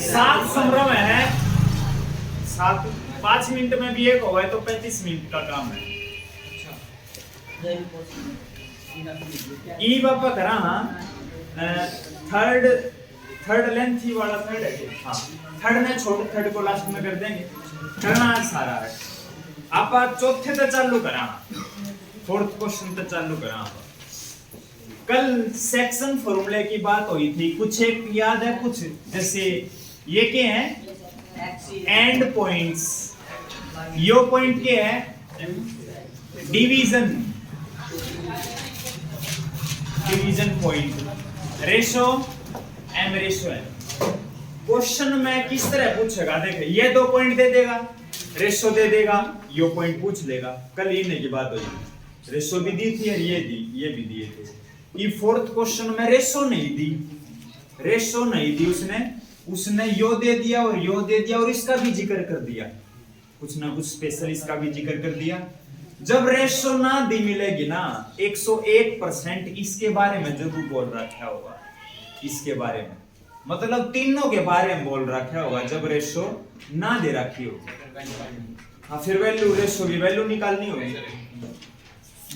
सात संभ्रम है, 5 मिनट में भी एक होगा तो 35 मिनट का काम है। ई बापा करा थर्ड लेंथ ही वाला थर्ड है। हाँ, थर्ड ने छोड़, थर्ड को लास्ट में कर देंगे। करना है सारा है आप चौथे तक चालू करा, फोर्थ क्वेश्चन तक चालू करा। कल सेक्शन फॉर्मूले की बात हुई थी, कुछ एक याद है कुछ, जैसे ये क्या है एंड पॉइंट्स, यो पॉइंट क्या है division point, ratio M ratio M. Question में किस तरह पूछेगा, देखे ये 2 पॉइंट दे देगा, रेशो दे देगा, यो पॉइंट पूछ लेगा। कल इन्हीं की बात हुई, रेशो भी दी थी और ये भी दिए थे। ये फोर्थ क्वेश्चन में रेशो नहीं दी उसने यो दे दिया और यो दे दिया और इसका भी जिक्र कर दिया, कुछ ना कुछ स्पेशल इसका भी जिक्र कर दिया। जब रेशो ना दी मिलेगी ना 101% इसके बारे में जरूर बोल रखा होगा, इसके बारे में मतलब तीनों के बारे में बोल रखा होगा जब रेशो ना दे रखी हो। हाँ, फिर वैल्यू रेशो की वैल्यू निकालनी होगी,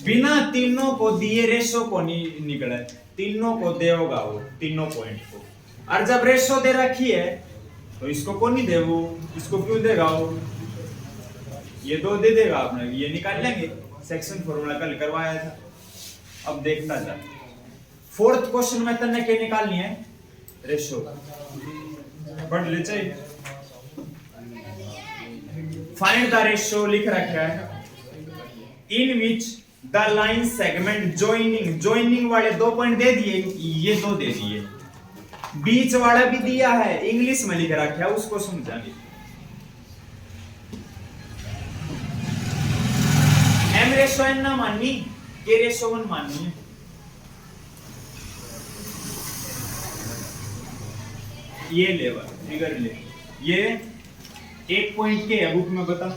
बिना तीनों को दिए रेशो को नहीं निकले, तीनों को देगा वो, तीनों पॉइंट को। और जब रेशो दे रखी है तो इसको कौन नहीं दे, वो इसको क्यों देगा वो, ये 2 दे देगा आपने, ये निकाल लेंगे। सेक्शन फॉर्मूला कल करवाया था, अब देखता जा। फोर्थ क्वेश्चन में तन्ने क्या निकालनी है, रेशो पढ़ ले चाहिए। फाइंड द रेशो लिख रखा है in which the line segment joining वाले 2 पॉइंट दे दिए, ये 2 दे दिए, बीच वाला भी दिया है, इंग्लिश में लिख रखा है, उसको समझाएंगे। एम रेशो एन ना माननी, के रेशो 1 माननी है। ये लेवल फिगर ले, ये 1 पॉइंट के है, बुक में बता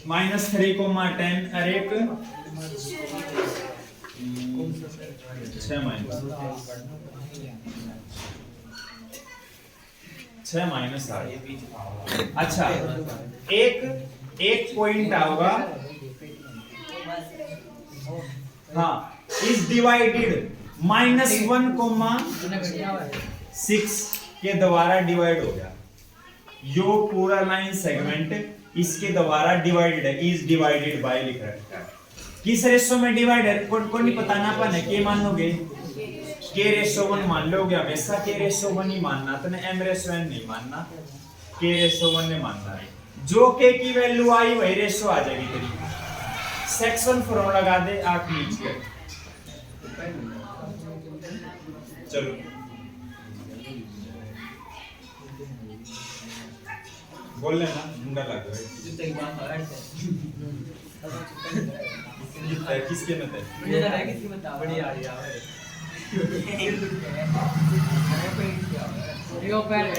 -3,10 और एक 6 -8। अच्छा, एक पॉइंट होगा, हाँ, इज डिवाइडेड -1,6 के द्वारा डिवाइड हो गया। यो पूरा लाइन सेगमेंट इसके द्वारा डिवाइडेड है, इज डिवाइडेड बाय लिख रखा है। किस रेशो में डिवाइड है को नहीं पता ना, पाने के मान लोगे, के रेशो 1 मान लोगे हमेशा, के रेशो 1 ही मानना, तो एम रेशो एन नहीं मानना, के रेशो 1 ने मानना है। जो के की वैल्यू आई वही रेशो आ जाएगी तेरी। सेक्शन फॉर्मूला लगा दे आंख नीच के, चलो बोल लेना, मुंडा लग रहा है किसके मत है बढ़िया आ रही है यो पैर है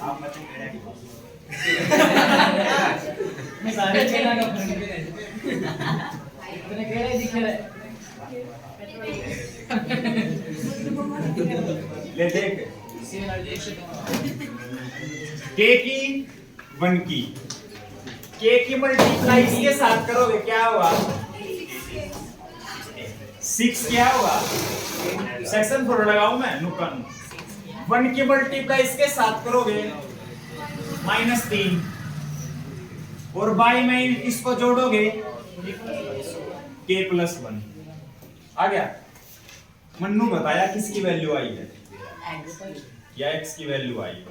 आप मत मैं सारे चेला का इतने केड़े दिख रहे ले देख, के की 1 की, के की मल्टीप्लाई इसके साथ करोगे क्या होगा, 6 क्या होगा, सेक्शन फोर लगाऊं मैं नुकन, 1 की मल्टीप्लाई इसके साथ करोगे -3 और बाई में इसको जोड़ोगे k+1 आ गया। मन्नू बताया किसकी वैल्यू आई है, या x की वैल्यू आई है,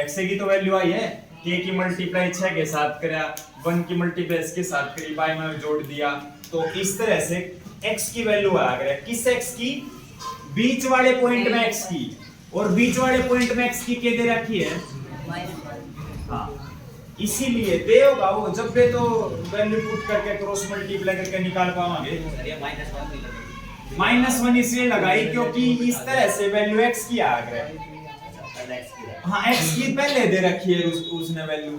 x की तो वैल्यू आई है, k की मल्टीप्लाई 6 के साथ करा, 1 की मल्टीप्लाई इसके साथ करी, बाई में जोड़ दिया, तो इस तरह से x की वैल्यू आ गया। किस x की, बीच वाले पॉइंट में x की, और बीच वाले पॉइंट में x की के दे रखी है, हाँ इसीलिए दे होगा वो, जब पे तो वैल्यू पुट करके क्रॉस मल्टीप्लाई करके निकाल पाओगे। -1 इसलिए लगाई क्योंकि इस तरह से वैल्यू x की आ गई, हाँ x की पहले दे रखी है उसने वैल्यू,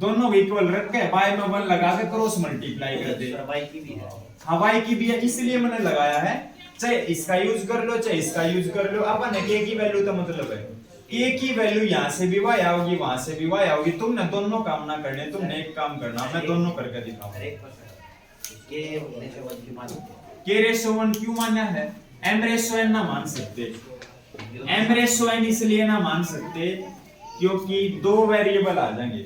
दोनों को इक्वल रख के y में 1 लगा के क्रॉस मल्टीप्लाई कर दे। y की भी है। हाँ y की भी है, इसलिए मैंने लगाया है। चाहे इसका यूज कर लो चाहे इसका यूज कर लो, अपन है k की वैल्यू तो मतलब है a की वैल्यू यहाँ से भी y आओगी वहां से भी y आओगी। तुमने दोनों काम ना करने, तुमने एक काम करना, मैं दोनों करके दिखाऊंगा। k रेशो 1 क्यों माना है? m रेशो n ना मान सकते। m रेशो n इसलिए ना मान सकते क्योंकि दो वेरिएबल आ जाएंगे,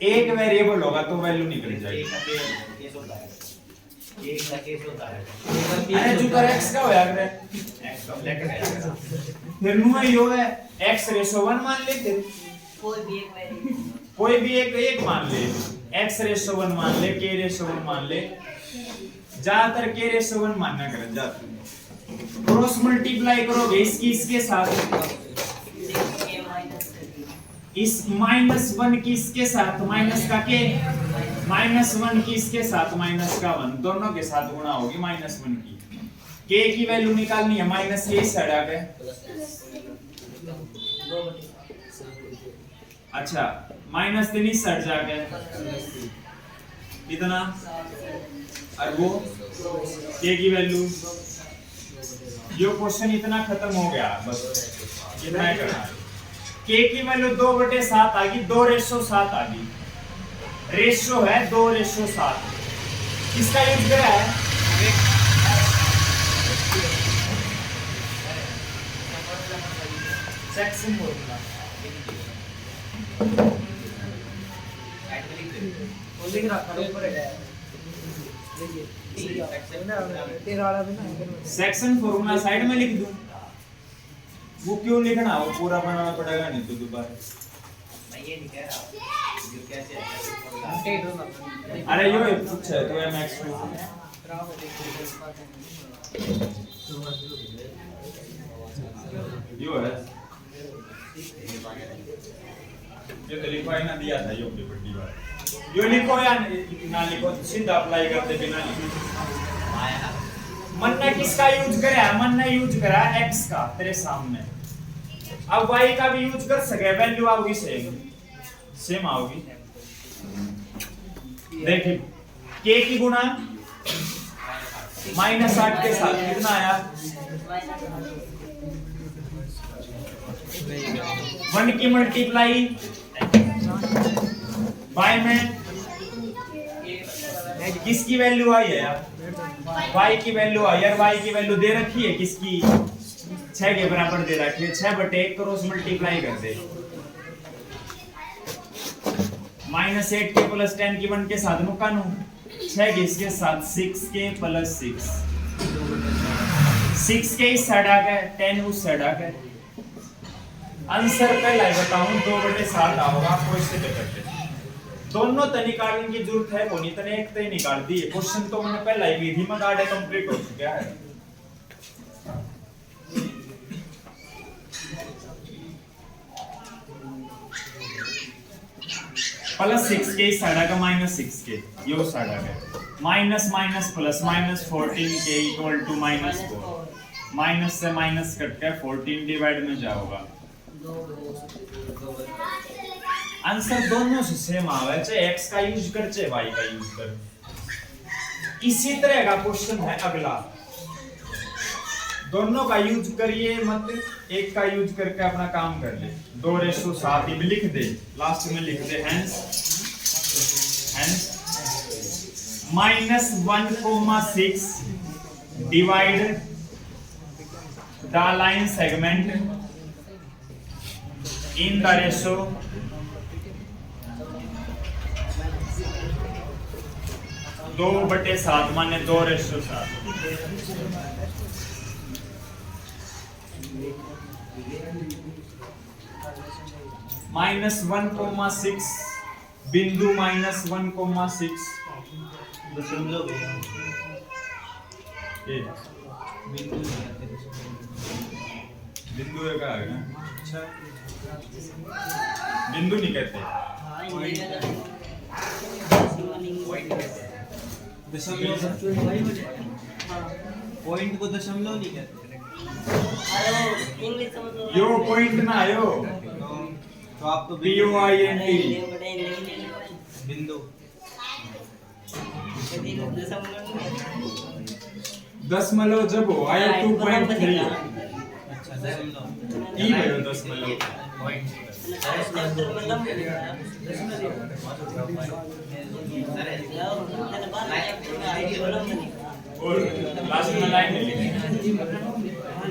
एक वेरिएबल होगा तो वैल्यू निकल जाएगी। अरे जो कर x का होया करे x का लेकर आएगा, फिर नु यो है x रेशो 1 मान ले, फिर कोई भी एक मान ले, x रेशो 1 मान ले, k रेशो 1 मान ले, ज्यादातर k रेशो 1 मानना कर जाते। क्रॉस मल्टीप्लाई करोगे इसकी इसके साथ, इस -1 की इसके साथ माइनस का k, -1 की इसके साथ माइनस का 1, दोनों के साथ गुणा होगी -1 की। k की वैल्यू निकालनी है, माइनस के इस साइड आ गए। अच्छा -3 इस साइड जा गए, कितना? और वो k की वैल्यू, ये क्वेश्चन इतना खत्म हो गया, बस इतना ही करना है। k की वैल्यू 2/7 आ गई, 2:7 आ गई। रेशियो है 2:7। किसका यूज करा है? Section formula. लिख रखा है ऊपर है, सेक्शन फॉर्मूला साइड में लिख दूं? वो क्यों लिखना, वो पूरा बनाना पड़ेगा नहीं तो दोबारा। मैं ये नहीं कह रहा जो कैसे है। अरे यो कुछ है तो mx यो है, ये तो लिखवा ही ना दिया था यो पट्टी वाला। यो लिखो या ना लिखो, सीधा अप्लाई करते बिना लिखे। मन ने किसका यूज करा? मन ने यूज करा x का, तेरे सामने। अब y का भी यूज कर सके, वैल्यू आओगी सेम आओगी। देखिए k की गुणा -8 के साथ कितना आया? 1 की मल्टीप्लाई y में किसकी वैल्यू आई है यार? y की वैल्यू आई यार, y की वैल्यू दे रखी है किसकी? 6 के बराबर दे रखी है, 6/1 क्रॉस मल्टीप्लाई कर दे। -8 के प्लस 10 की 1 के साथ नुकानो, 6 के इसके साथ 6 के प्लस 6 के इस साइड आ गए, 10 उस साइड आ गए। आंसर पहला ही बताऊं 2/7 आओगा, आपको इससे करते दोनों तो निकालने की जरूरत है, कोनी तने एक तो ही निकाल दी। क्वेश्चन तो मैंने पहला ही विधि में काटे कंप्लीट हो चुका है। +6 के इस साइड आ गया, -6 के यो साइड आ गया, माइनस माइनस प्लस, -14 के इक्वल टू -4, माइनस से माइनस कट के 14 डिवाइड में जाओगा। आंसर दोनों से सेम आवे, चाहे x का यूज कर चाहे y का यूज कर। इसी तरह का क्वेश्चन है अगला, दोनों का यूज करिए मत, एक का यूज करके अपना काम कर ले। 2:7 ही लिख दे, लास्ट में लिख दे hence -1,6 divide the line segment in the ratio दो बटे सात माने 2:7। -1,6 बिंदु -1,6 दशमलव बिंदु एक आ गया। अच्छा बिंदु नहीं कहते, पॉइंट को दशमलव नहीं कहते। यो पॉइंट ना आयो तो आप तो POINT बिंदु दशमलव जब हो आया 2.3 अच्छा दशमलव ई भयो दशमलव और लास्ट में लाइन में लिखे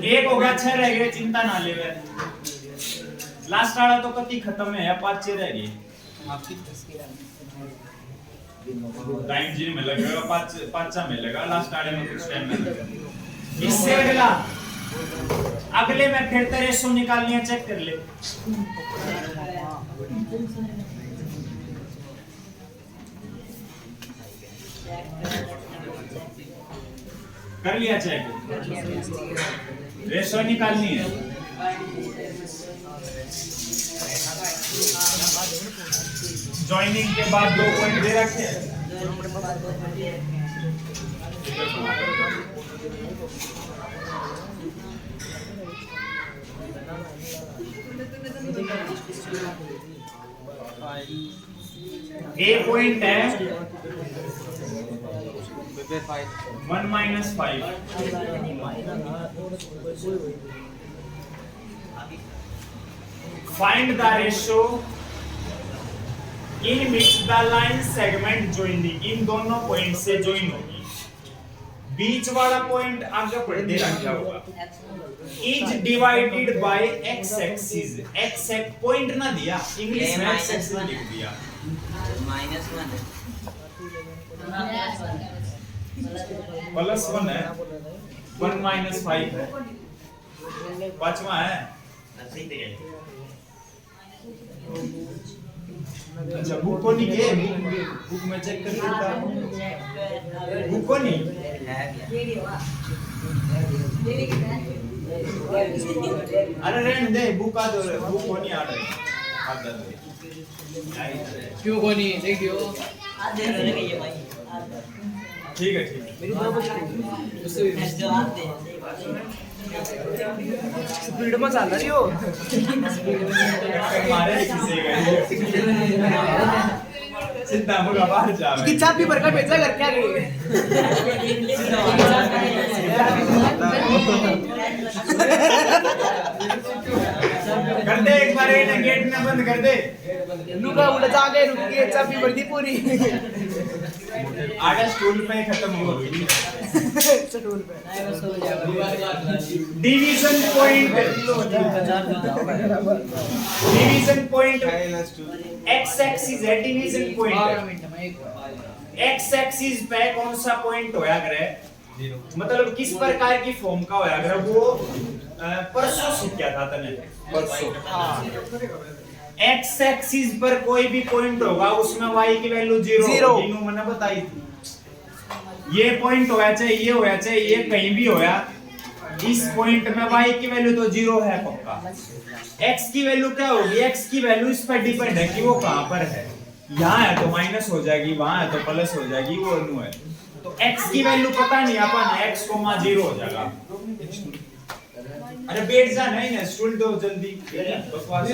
एक हो गया 6 रह गए चिंता ना लेवे लास्ट वाला तो कति खत्म है 5 रह गए आपकी टाइम जी में लगेगा 5 में लगा लास्ट वाले में कुछ टाइम में लगेगा इससे अगले में फिर तेरे सो निकालनी है चेक कर ले कर लिया चेक रेशो निकालनी है जॉइनिंग के बाद 2 पॉइंट दे रखे हैं ए पॉइंट है 1 minus 5 find the ratio in which the line segment joining इन दोनों पॉइंट से ज्वाइन होगी बीच वाला पॉइंट आगे पढ़ दे रखा होगा is divided by x axis x point ना दिया इंग्लिश में x axis लिख दिया -1 +1 है 1 minus 5 है 5वां है अच्छा बुक को नहीं के बुक में चेक कर लेता बुक को नहीं अरे रहने दे बुक आ दो बुक को नहीं आ रहा आता क्यों को नहीं देखियो ठीक है मेरी स्पीड में चल रही हो मारे किसी का सीधा मुझे बाहर जा कि चाबी भर का भेजा कर क्या कर दे एक बार ये गेट ना बंद कर दे लुका उड़ा जाके रुक गई चाबी भर दी पूरी आगे स्टूल पे खत्म हो गई स्टूल पे डिवीजन पॉइंट एक्स एक्सिस है डिवीजन पॉइंट एक्स एक्सिस पे कौन सा पॉइंट होया करे मतलब किस प्रकार की फॉर्म का होया करे वो परसों सीखा था तने परसों एक्स एक्सिस पर कोई भी पॉइंट होगा उसमें y की वैल्यू 0 होगी मैंने बताई थी ये पॉइंट होया चाहे ये होया चाहे ये कहीं भी होया इस पॉइंट में y की वैल्यू तो 0 है पक्का x की वैल्यू क्या होगी x की वैल्यू इस पर डिपेंड है कि वो कहां पर है यहां है तो माइनस हो जाएगी वहां है तो प्लस हो जाएगी वो नु है तो x की वैल्यू पता नहीं अपन x 0 हो जाएगा अरे बैठ जा नहीं ना स्टूल दो जल्दी बकवास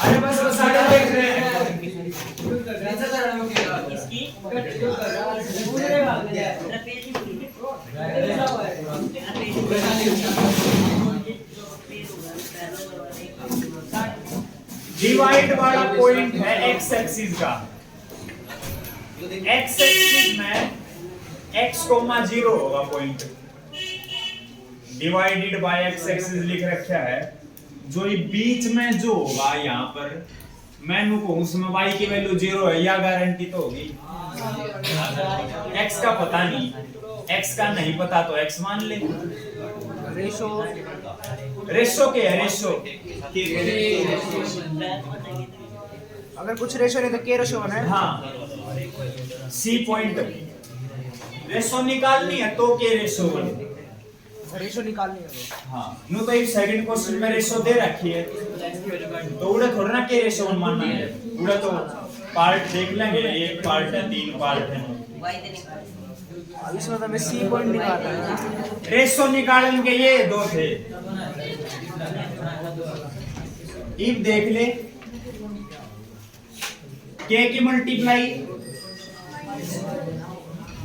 अरे बस सारे देख रहे हैं इसकी डिवाइड वाला पॉइंट है x एक्सिस का x एक्सिस में x 0 होगा point divided by x axis लिख रखा है जो ये बीच में जो होगा यहाँ पर मैं नु उसमें y की वैल्यू 0 है या गारंटी तो होगी x का पता नहीं x का नहीं पता तो x मान ले रेशो रेशो के है रेशो अगर कुछ रेशो नहीं तो के रेशो होना है हाँ सी पॉइंट रेशो निकालनी है तो के रेशो बने रेशो निकालनी है हाँ नो तो ये सेकंड क्वेश्चन में रेशो दे रखी है तो उड़ा थोड़ा ना के रेशो मानना है उड़ा तो पार्ट देख लेंगे एक पार्ट है 3 पार्ट है इसमें तो मैं सी पॉइंट निकालना है रेशो निकालेंगे ये दो थे इफ देख ले के की मल्टीप्लाई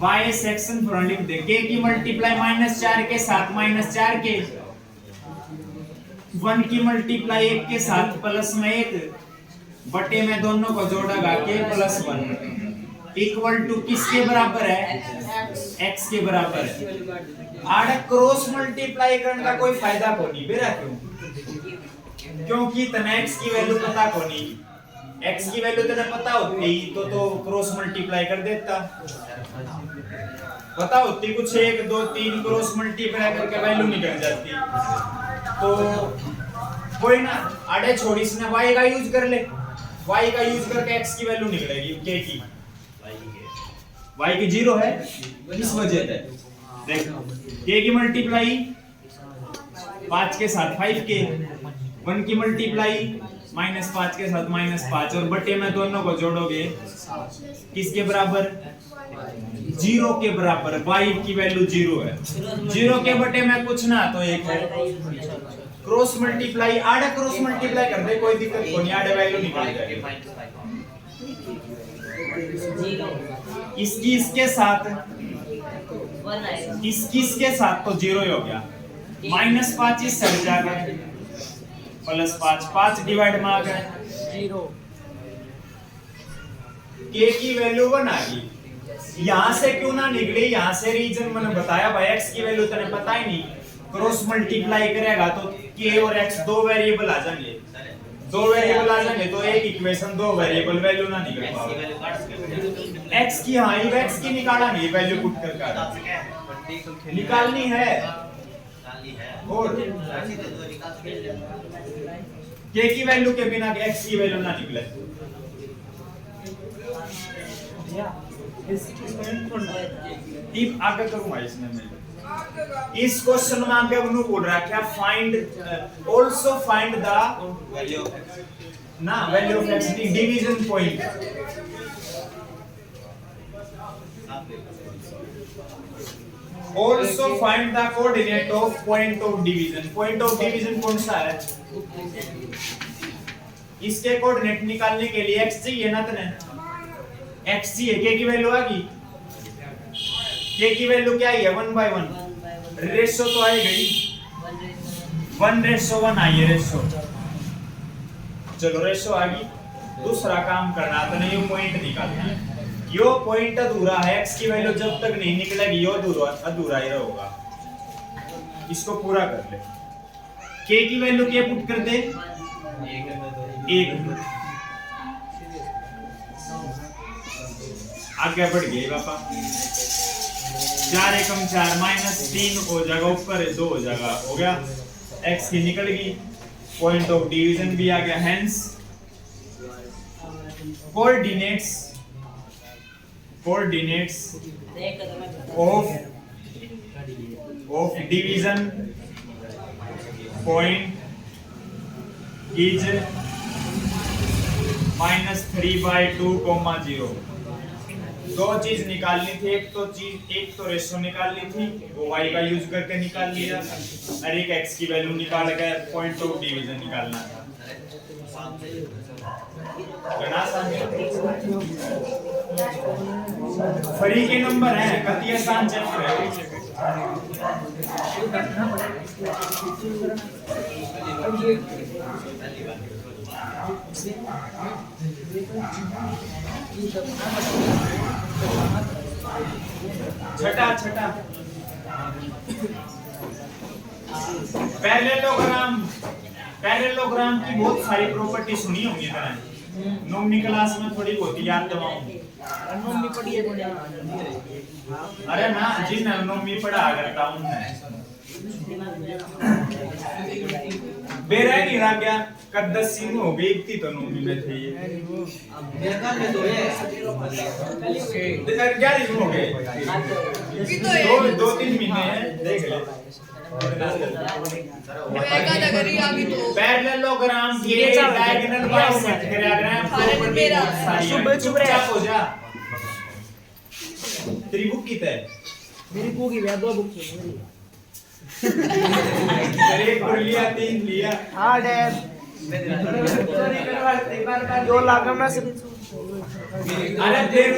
बाय सेक्शन फॉर्म लिख दे। के की मल्टीप्लाई -4 के साथ -4 के, 1 की मल्टीप्लाई 1 के साथ +1 बटे में दोनों को जोड़ेगा के +1 इक्वल टू किसके बराबर है? x के बराबर है। आड़े क्रॉस मल्टीप्लाई करने का कोई फायदा को नहीं बेरा, क्यों? क्योंकि तने x की वैल्यू पता को नहीं, x की वैल्यू तने पता होती तो क्रॉस मल्टीप्लाई कर देता। पता होती कुछ 1 2 3 क्रॉस मल्टीप्लाई करके वैल्यू निकल जाती, तो कोई ना आड़े छोड़, इसने y का यूज कर ले, y का यूज करके x की वैल्यू निकलेगी k की। y की 0 है इस वजह से देख, k की मल्टीप्लाई 5 के साथ 5 के, 1 की मल्टीप्लाई -5 के साथ -5 और बटे में दोनों को जोड़ोगे किसके बराबर? 0 के बराबर। y की वैल्यू 0 है, 0 के बटे में कुछ ना तो 1 है। क्रॉस मल्टीप्लाई आड़े क्रॉस मल्टीप्लाई कर दे, कोई दिक्कत को नहीं, आड़े वैल्यू निकल जाएगी। इसकी इसके साथ इसकी इसके साथ तो 0 ही हो गया, -5 इस साइड जाकर +5 5 डिवाइड में आ गए 0। k की वैल्यू 1 आ गई। यहां से क्यों ना निकले, यहां से रीजन मैंने बताया भाई, x की वैल्यू तने पता ही नहीं, क्रॉस मल्टीप्लाई करेगा तो k और x दो वेरिएबल आ जाएंगे, दो वेरिएबल आ जाएंगे तो एक इक्वेशन दो वेरिएबल वैल्यू ना निकल पाए। x की हाँ ये x की निकाला नहीं, वैल्यू पुट करके निकालनी है और k की वैल्यू के बिना x की वैल्यू ना निकले। आगे करूंगा इसमें मैं, इस क्वेश्चन में आगे उन्होंने बोल रहा क्या, find also find the value of x ना, value of x division point. Also find the coordinate of point of division. Point of division कौन सा है? इसके कोऑर्डिनेट निकालने के लिए x चाहिए ना, तने x चाहिए, k की वैल्यू आ गई, k की वैल्यू क्या आई है? 1/1। रेशो तो आई गई 1:1 आई है रेशो। चलो रेशो आ गई, दूसरा काम करना तो नहीं, पॉइंट निकालना है। यो पॉइंट अधूरा है, x की वैल्यू जब तक नहीं निकलेगी यो अधूरा ही रहेगा, इसको पूरा कर ले। k की वैल्यू क्या पुट कर दे? 1। आगे बढ़ गए पापा, 4 एकम 4 -3 हो जाएगा, ऊपर 2 हो जाएगा, हो गया। x की निकल गई, पॉइंट ऑफ डिवीजन भी आ गया। Hence coordinates of division point is -3/2, 0। दो चीज निकालनी थी, एक तो रेशो निकालनी थी, वो y का यूज करके निकाल लिया, और एक x की वैल्यू निकाल के पॉइंट ऑफ डिवीजन निकालना था। गणा फ्री के नंबर है, कति आसान चैप्टर है। छठा पैरेललोग्राम की बहुत सारी प्रॉपर्टी सुनी होंगी ना, नौवीं क्लास में थोड़ी बहुत याद दिलाऊंगी। नौवीं पढ़ी है कोई? अरे ना जी ना, नौवीं पढ़ा करता हूं मैं। बेरा नहीं रहा क्या, कद 10 हो गई थी तो नौवीं में थे ये। ग्यारहवीं हो गए, 2-3 महीने हैं, देख ले। पैरेललोग्राम के डायगोनल बाइसेक्ट चुप हो जा। तेरी बुक कितने है? मेरी बुक ही है, 2 बुक है। एक लिया 3 लिया। हां डैड जो लागा मैं से अरे फिर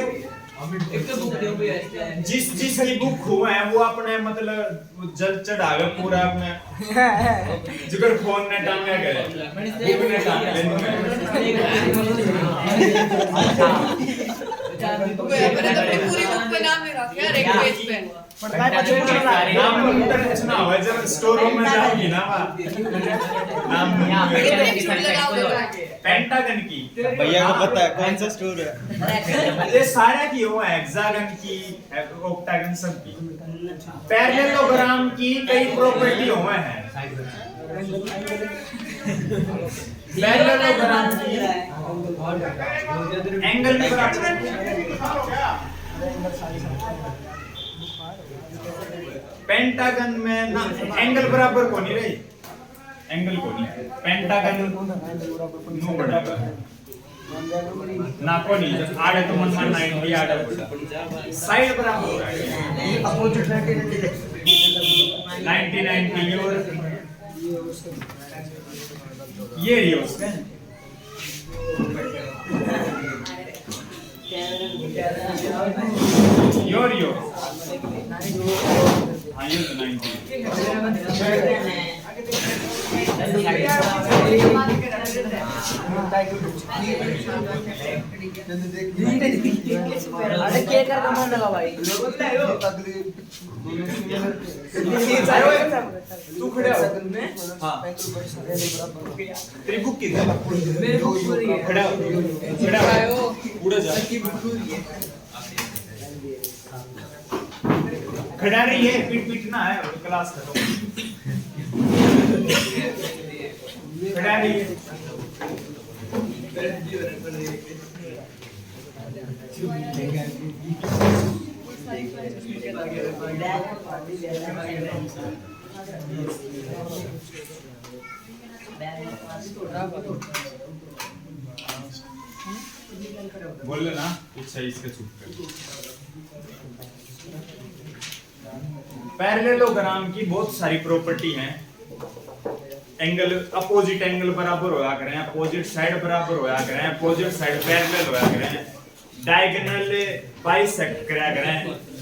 एक तो बुक दे पे जिस जिसकी बुक हुआ है वो अपने मतलब जल चढ़ावे पूरा अपने जिगर फोन ने टांगा करे बुक ने टांग मैंने तो अपनी पूरी बुक पे नाम लिखा रखा है एक पेज पे पर मैं पछे पूछना नाम नंबर कुछ ना हो जब स्टोर रूम में जाओगी ना नाम पेंटागन की भैया को पता है कौन सा स्टोर है। ये सारे की हुआ है हेक्सागन की ऑक्टागन सब की पैरेललोग्राम की कई प्रॉपर्टी हुए हैं पैरेललोग्राम की एंगल भी बराबर पेंटागन में ना एंगल बराबर को नहीं रही एंगल को नहीं पेंटागन नो बराबर ना को नहीं जब आड़े तो मन 90 आड़े साइड बराबर हो रहा है अपोजिट 90 और ये रियोस है योर यो हाँ ये तो 90 अरे क्या कर रहा लगा भाई तू खड़े हो हाँ तेरी बुक की मेरे बुक पूरी है खड़ा हो उड़ जा खड़ा रही है पीट पीटना है क्लास खत्म खड़ा रही है बोल ना कुछ सही इसके चुप कर पैरेललोग्राम की बहुत सारी प्रॉपर्टी हैं एंगल अपोजिट एंगल बराबर होया करें अपोजिट साइड बराबर होया करें अपोजिट साइड पैरेलल होया करें डायगोनल बाइसेक्ट करा करें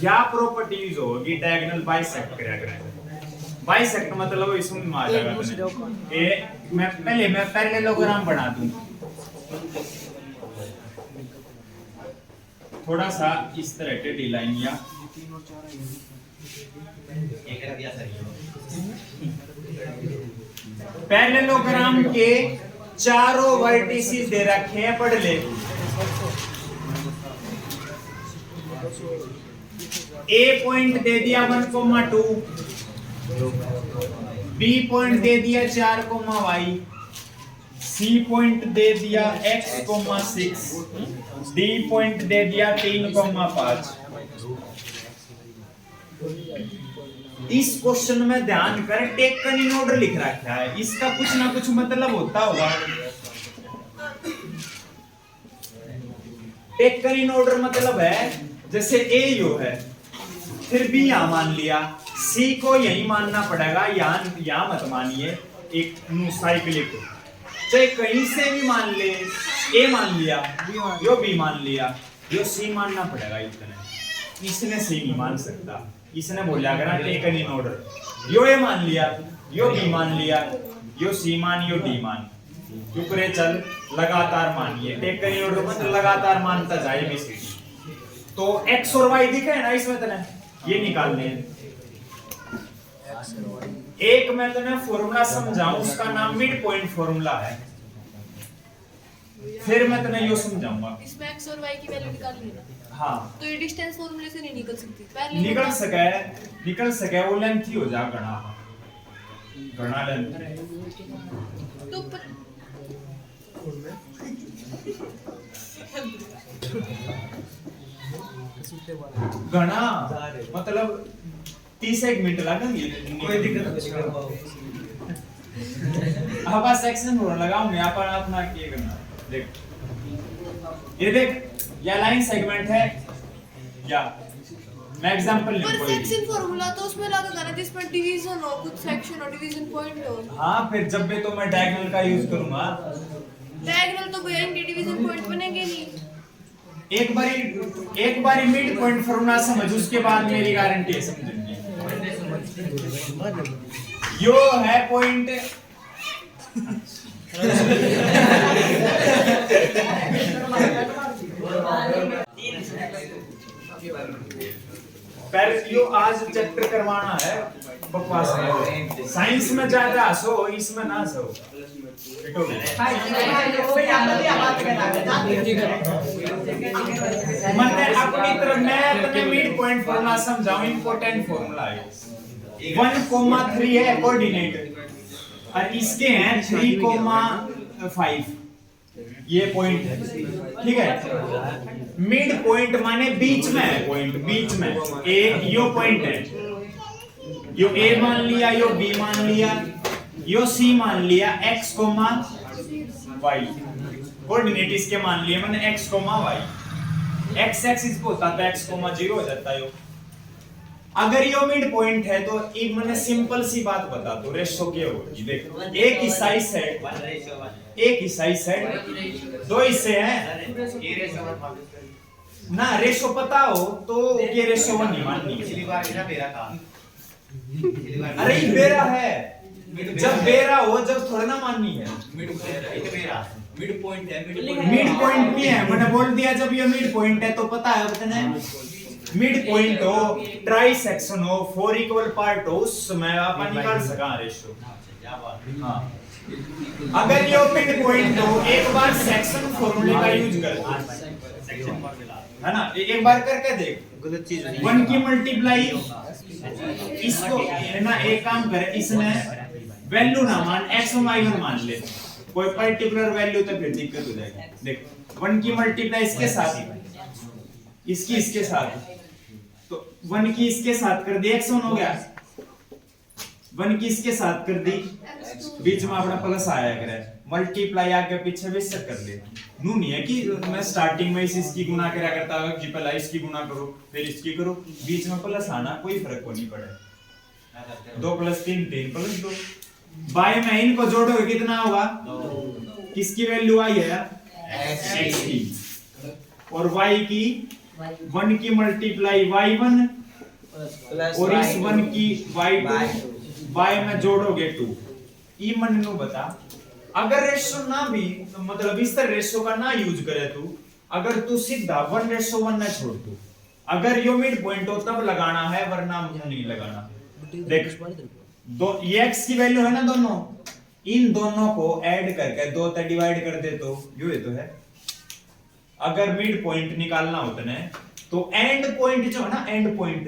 या प्रॉपर्टीज होगी डायगोनल बाइसेक्ट करा करें बाइसेक्ट मतलब इसमें में आ जाएगा ये मैं पैरेललोग्राम बना दूं थोड़ा सा इस तरह के डी लाइन या पैरेललोग्राम के चारों वर्टिसेस दे रखे हैं पढ़ ले ए पॉइंट दे दिया 1,2 बी पॉइंट दे दिया 4,y सी पॉइंट दे दिया x,6 डी पॉइंट दे दिया 3,5 इस क्वेश्चन में ध्यान कर टेकन इन ऑर्डर लिख रखा है इसका कुछ ना कुछ मतलब होता होगा टेकन इन ऑर्डर मतलब है जैसे ए यो है फिर बी यहां मान लिया सी को यही मानना पड़ेगा यहां मत मानिए एक साइक्लिक चाहे कहीं से भी मान ले ए मान लिया यो बी मान लिया यो सी मानना पड़ेगा इतने इसने सी नहीं मान सकता इसने बोला करा टेकन इन ऑर्डर यो ए मान लिया यो बी मान लिया यो सी मान यो डी मान चुप रे चल लगातार मानिए टेकन इन ऑर्डर मतलब लगातार मानता जाए एबीसीडी तो x और y दिखे है ना इसमें तने ये निकालने हैं एक मैं तने फॉर्मूला समझाऊं उसका नाम मिड पॉइंट फॉर्मूला है फिर मैं तने यो समझाऊंगा इसमें x और y की वैल्यू निकालनी है हाँ तो ये डिस्टेंस फॉर्मूले से नहीं निकल सकती निकल सके वो लेंथ ही हो जा घना लेंथ तो घना मतलब 30 मिनट लगेंगे कोई दिक्कत नहीं अब बस सेक्शन हो लगाऊंगा यहां पर अपना क्या करना देख ये देख ये लाइन सेगमेंट है या मैं एग्जांपल पर नहीं सेक्शन फॉर्मूला तो उसमें लगेगा ना जिसमें डिवीजन हो, कुछ सेक्शन और डिवीजन पॉइंट हो। हाँ फिर जब भी तो मैं डायगोनल का यूज करूंगा। डायगोनल तो बनेंगे, डिवीजन पॉइंट बनेंगे नहीं। एक बारी मिड पॉइंट फॉर्मूला समझ, उसके बाद मेरी गारंटी है समझेंगे। यो है पॉइंट पर यो आज चैप्टर करवाना है, बकवास है। साइंस में ज्यादा हंसो, इसमें ना हंसो। मैंने अपनी तरफ मैं अपने मिड पॉइंट फॉर्मूला समझाऊं, इंपॉर्टेंट फॉर्मूला है। 1,3 है कोऑर्डिनेट और इसके हैं 3,5 ये पॉइंट है, ठीक है। मिड पॉइंट माने बीच में है, पॉइंट बीच में। ए यो पॉइंट है, यो ए मान लिया, यो बी मान लिया, यो सी मान लिया, x, y कोऑर्डिनेट इसके मान लिए मैंने x, y। x एक्सिस पे होता तो x, 0 हो जाता है। अगर यो मिड पॉइंट है तो एक मैंने सिंपल सी बात बता दो, रेशो क्या होगी। देखो एक ही साइड सेट, एक ही साइड सेट, दो हिस्से हैं ना। रेशो पता हो तो ये रेशो 1 नहीं माननी। अरे ये बेरा है, जब बेरा हो जब थोड़ा ना माननी है। मिड पॉइंट है, मिड पॉइंट नहीं है, मैंने बोल दिया जब ये मिड पॉइंट है तो पता है उतने। मिड पॉइंट हो, ट्राई सेक्शन हो, 4 इक्वल पार्ट हो, उसमें आप निकाल सका रेशो। हाँ अगर ये मिड पॉइंट हो, एक बार सेक्शन फॉर्मूले का यूज कर, है ना, एक बार करके देख। गलत चीज 1 की मल्टीप्लाई इसको है ना, एक काम करे, इसमें वैल्यू ना मान, x और y1 मान ले, कोई पर्टिकुलर वैल्यू तो फिर दिक्कत हो जाएगी। देख 1 की मल्टीप्लाई इसके साथ, इसकी इसके साथ, तो 1 की इसके साथ कर दी, x1 हो गया। 1 की इसके साथ कर दी, बीच में अपना प्लस आया करे, मल्टीप्लाई आगे पीछे भी सब कर ले। नू नहीं है कि मैं स्टार्टिंग में इसकी गुना करा करता हूं कि पहले इसकी गुना करो फिर इसकी करो, बीच में प्लस आना कोई फर्क को नहीं पड़े। 2 + 3 3 + 2, बाय में इनको जोड़ोगे कितना होगा? किसकी वैल्यू आई है? x की, और y की 1 की मल्टीप्लाई y1 और इस 1 की y2, y में जोड़ोगे 2। ई मन नु बता, अगर रेशो ना भी तो मतलब इस तरह रेशो का ना यूज करे तू, अगर तू सीधा 1:1 ना छोड़ तू, अगर यो मिड पॉइंट हो तब लगाना है, वरना नहीं लगाना। देख दो ये x की वैल्यू है ना, दोनों इन दोनों को ऐड करके 2 से डिवाइड कर दे तो ये तो है। अगर मिड पॉइंट निकालना होता है तो एंड पॉइंट जो है ना, एंड पॉइंट,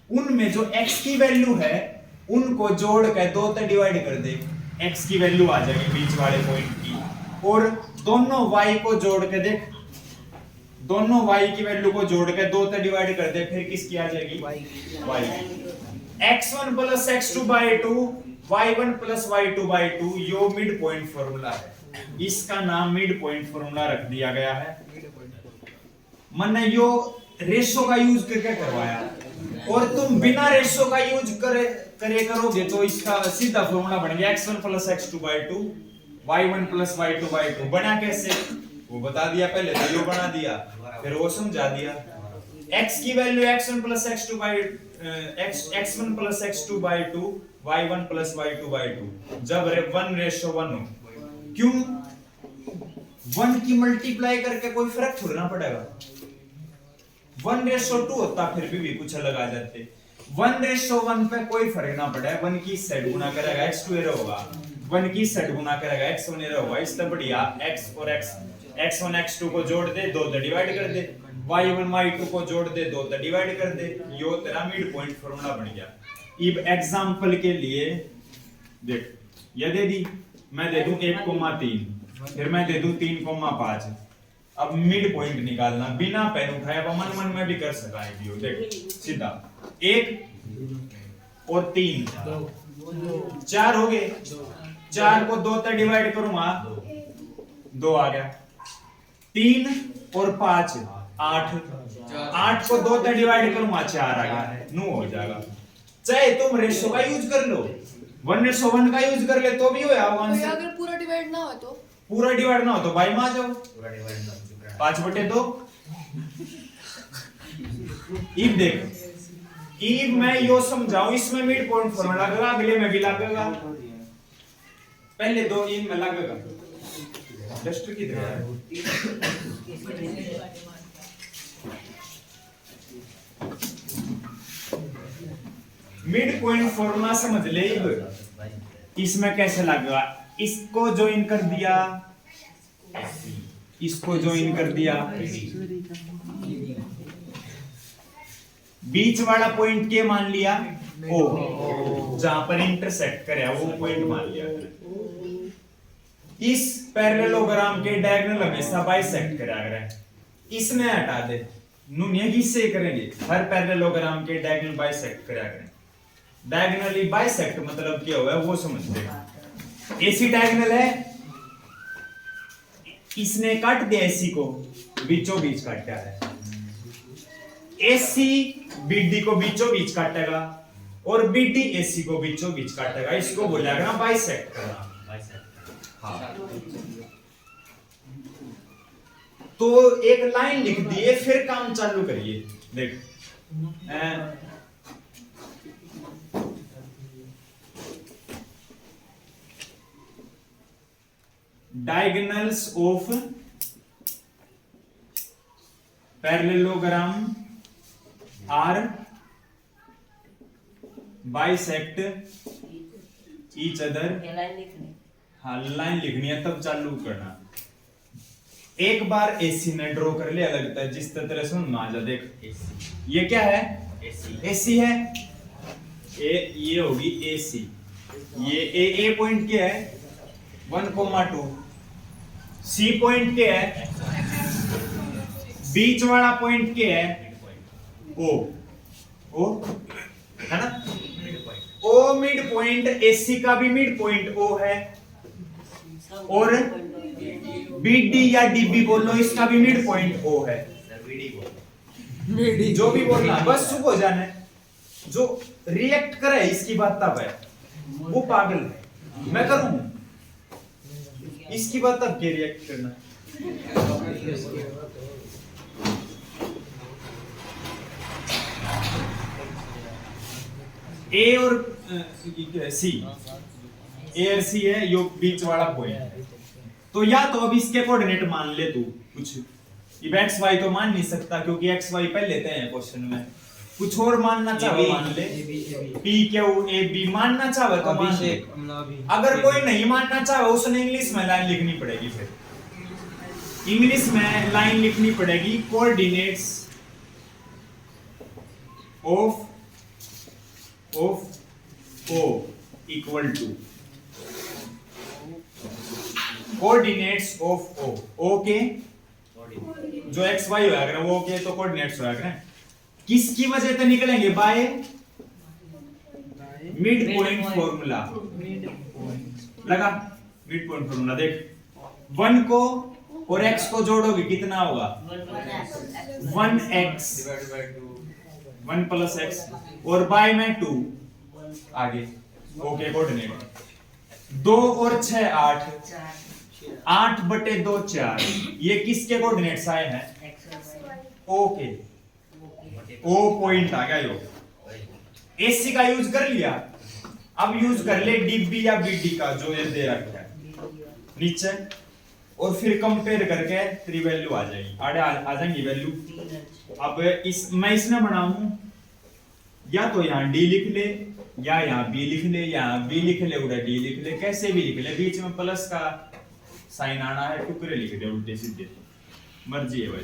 उनमें जो x की वैल्यू है उनको जोड़ के 2 से डिवाइड कर दे, x की वैल्यू आ जाएगी बीच वाले पॉइंट की, और दोनों y को जोड़ के देख, दोनों y की वैल्यू को जोड़ के 2 से डिवाइड कर दे, फिर किसकी आ जाएगी? y। x1 + x2/2 y1 + y2/2 यो मिड पॉइंट फार्मूला है, इसका नाम मिड पॉइंट फार्मूला रख दिया गया है। मैंने यो रेशो का यूज करके करवाया, और तुम बिना रेशो का यूज करे करोगे तो इसका सीधा फार्मूला बन गया x1 + x2/2 y1 + y2/2। बना कैसे वो बता दिया पहले, तो यो बना दिया, फिर वो समझा दिया। x की value x1 + x2/2 y1 + y2/2 जब 1:1 हो। क्यों? 1 की मल्टीप्लाई करके कोई फर्क थोड़ा ना पड़ेगा। 1:2 होता फिर भी कुछ अलग आ जाते। 1:1 पे कोई फर्क ना पड़े, 1 की सेट गुना करेगा x2 एरो होगा, 1 की सेट गुना करेगा x1 एरो होगा। इससे बढ़िया x और x1 x2 को जोड़ दे, 2 से डिवाइड कर दे, y1 y2 को जोड़ दे, 2 से डिवाइड कर दे, यो तेरा मिड पॉइंट फार्मूला बन गया। अब एग्जांपल के लिए देख, ये दे दी, मैं दे दूं 1,3, फिर मैं दे दूं 3,5। अब मिड पॉइंट निकालना बिना पेन उठाए, मन में भी कर सका है वीडियो। देख सीधा 1 और 3 4 हो गए, 4 को 2 से डिवाइड करूंगा, 2 आ गया। 3 और 5, 8 8 को 2 से डिवाइड करूंगा 4 आ गया 9 हो जाएगा। चाहे तुम रेशो का यूज कर लो 1:1 का यूज कर ले तो भी हो जाएगा तो ये आंसर। अगर पूरा डिवाइड ना हो तो पूरा डिवाइड ना हो तो बाई में आ जाओ पूरा डिवाइड ना हो 5/2। इफ देख इफ मैं यो समझाऊं इसमें मिड पॉइंट फॉर्मूला लगेगा अगले में भी लगेगा पहले दो इन में लगेगा। डस्टर की तरह मिड पॉइंट फॉर्मूला समझ ले। इसमें कैसे लगेगा इसको ज्वाइन कर दिया इसको ज्वाइन कर दिया बीच वाला पॉइंट के मान लिया ओ जहां पर इंटरसेक्ट करे वो पॉइंट मान लिया। इस पैरेललोग्राम के डायगोनल हमेशा बाइसेक्ट करा करें इसमें हटा दे नूनिया किससे करेंगे हर पैरेललोग्राम के डायगोनल बाइसेक्ट करा करें। डायगोनली बाइसेक्ट मतलब क्या हुआ वो समझते हैं। एसी डायगोनल है इसने काट दिया एसी को बीचों बीच काटा है एसी बीडी को बीचों बीच काटेगा और बीडी एसी को बीचों बीच काटेगा इसको बोलेगा ना बाइसेक्ट करना। हाँ। तो एक लाइन लिख दिए फिर काम चालू करिए देख diagonals of parallelogram are bisect each other। हाँ लाइन लिखनी है तब चालू करना। एक बार एसी ने ड्रॉ कर लिया लगता है जिस तरह से ना जा देख ये क्या है एसी है ये होगी एसी ये ए पॉइंट क्या है 1,2 सी पॉइंट क्या है बीच वाला पॉइंट क्या है ओ है ना ओ मिड पॉइंट एसी का भी मिड पॉइंट ओ है और बीडी या डीबी बोलो इसका भी मिड पॉइंट ओ है। जो भी बोलना बस चुप हो जाना जो रिएक्ट करे इसकी बात तब है वो पागल है मैं करूं इसकी बात तब के रिएक्ट करना। ए और सी ए और सी है यो बीच वाला पॉइंट तो या तो अब इसके कोऑर्डिनेट मान ले तू कुछ ये एक्स वाई तो मान नहीं सकता क्योंकि एक्स वाई पहले लेते हैं क्वेश्चन में कुछ और मानना चाहे मान ले पी क्यू ए बी मानना चाहे तो मान ले अगर कोई नहीं मानना चाहे उसने इंग्लिश में लाइन लिखनी पड़ेगी फिर इंग्लिश में लाइन लिखनी पड़ेगी coordinates of O equal to coordinates of O के जो एक्स वाई होगा अगर वो के तो कोऑर्डिनेट्स होगा किसकी वजह से निकलेंगे बाय मिड पॉइंट फॉर्मूला लगा मिड पॉइंट फॉर्मूला देख 1 को और x को जोड़ोगे कितना होगा 1x 1 प्लस x और बाय में 2 आगे ओके कोऑर्डिनेट 2 और 6 8 8/2 4 ये किसके कोऑर्डिनेट्स आए हैं ओके ओ पॉइंट आ गया यो एसी का यूज कर लिया अब यूज कर ले डीबी या बीडी का जो ये दे रखा है नीचे और फिर कंपेयर करके 3 वैल्यू आ जाएगी आ जाएंगी वैल्यू। अब इस मैं इसमें बनाऊं या तो यहाँ डी लिख ले या यहाँ बी लिख ले या बी लिख ले उधर डी लिख ले कैसे भी लिख ले बीच में प्लस का साइन आना है टुकड़े लिख दे उल्टे सीधे मर्जी है भाई।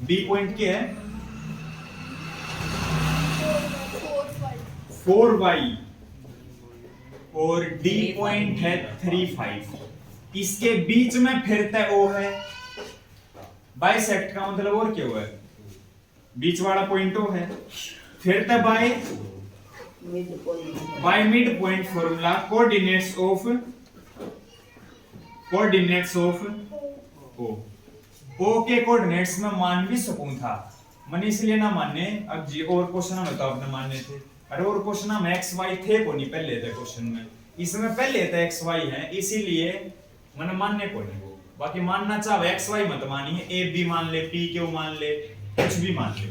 बी पॉइंट क्या है 4y और डी पॉइंट है 3,5 इसके बीच में फिरता ओ है बाइसेक्ट का मतलब और क्या हुआ है बीच वाला पॉइंट ओ है फिरता by mid point formula coordinates of O O के कोऑर्डिनेट्स में मान भी सकूं था, मैंने इसलिए ना माने। अब जी और क्वेश्चन में तो आपने माने थे, अरे और क्वेश्चन में एक्स वाई थे को नहीं पहले थे क्वेश्चन में, इसमें पहले थे एक्स वाई है, इसीलिए मैंने मानने को नहीं वो। बाकी मानना चाहे एक्स वाई मत मानिए, ए बी मान ले, पी क्यू मान ले, कुछ भी मान ले,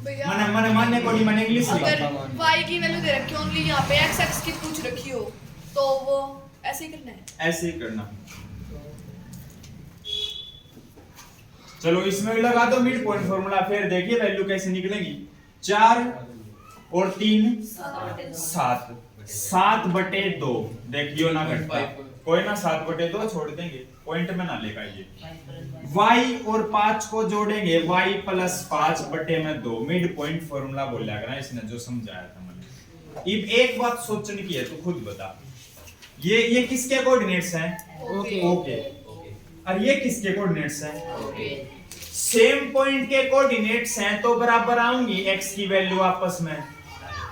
भैया मैंने मानने को नहीं, मैंने इंग्लिश अगर लिखा। y की वैल्यू दे रखी हो ओनली यहाँ पे x की पूछ रखी हो तो वो ऐसे ही करना है। ऐसे ही करना। चलो इसमें भी लगा दो मिड पॉइंट फॉर्मूला, फिर देखिए वैल्यू कैसे निकलेगी। 4 और 3 7, 7/2 देखियो ना घटता कोई ना, 7/2 छोड़ देंगे, पॉइंट में ना लेगा ये। y और 5 को जोड़ेंगे, y + 5/2 मिड पॉइंट फॉर्मूला बोला करना इसने जो समझाया था मैंने। अब एक बात सोचने की है, तू खुद बता, ये किसके कोऑर्डिनेट्स हैं? ओके। और ये किसके कोऑर्डिनेट्स हैं? सेम पॉइंट के कोऑर्डिनेट्स हैं तो बराबर आऊंगी x की वैल्यू आपस में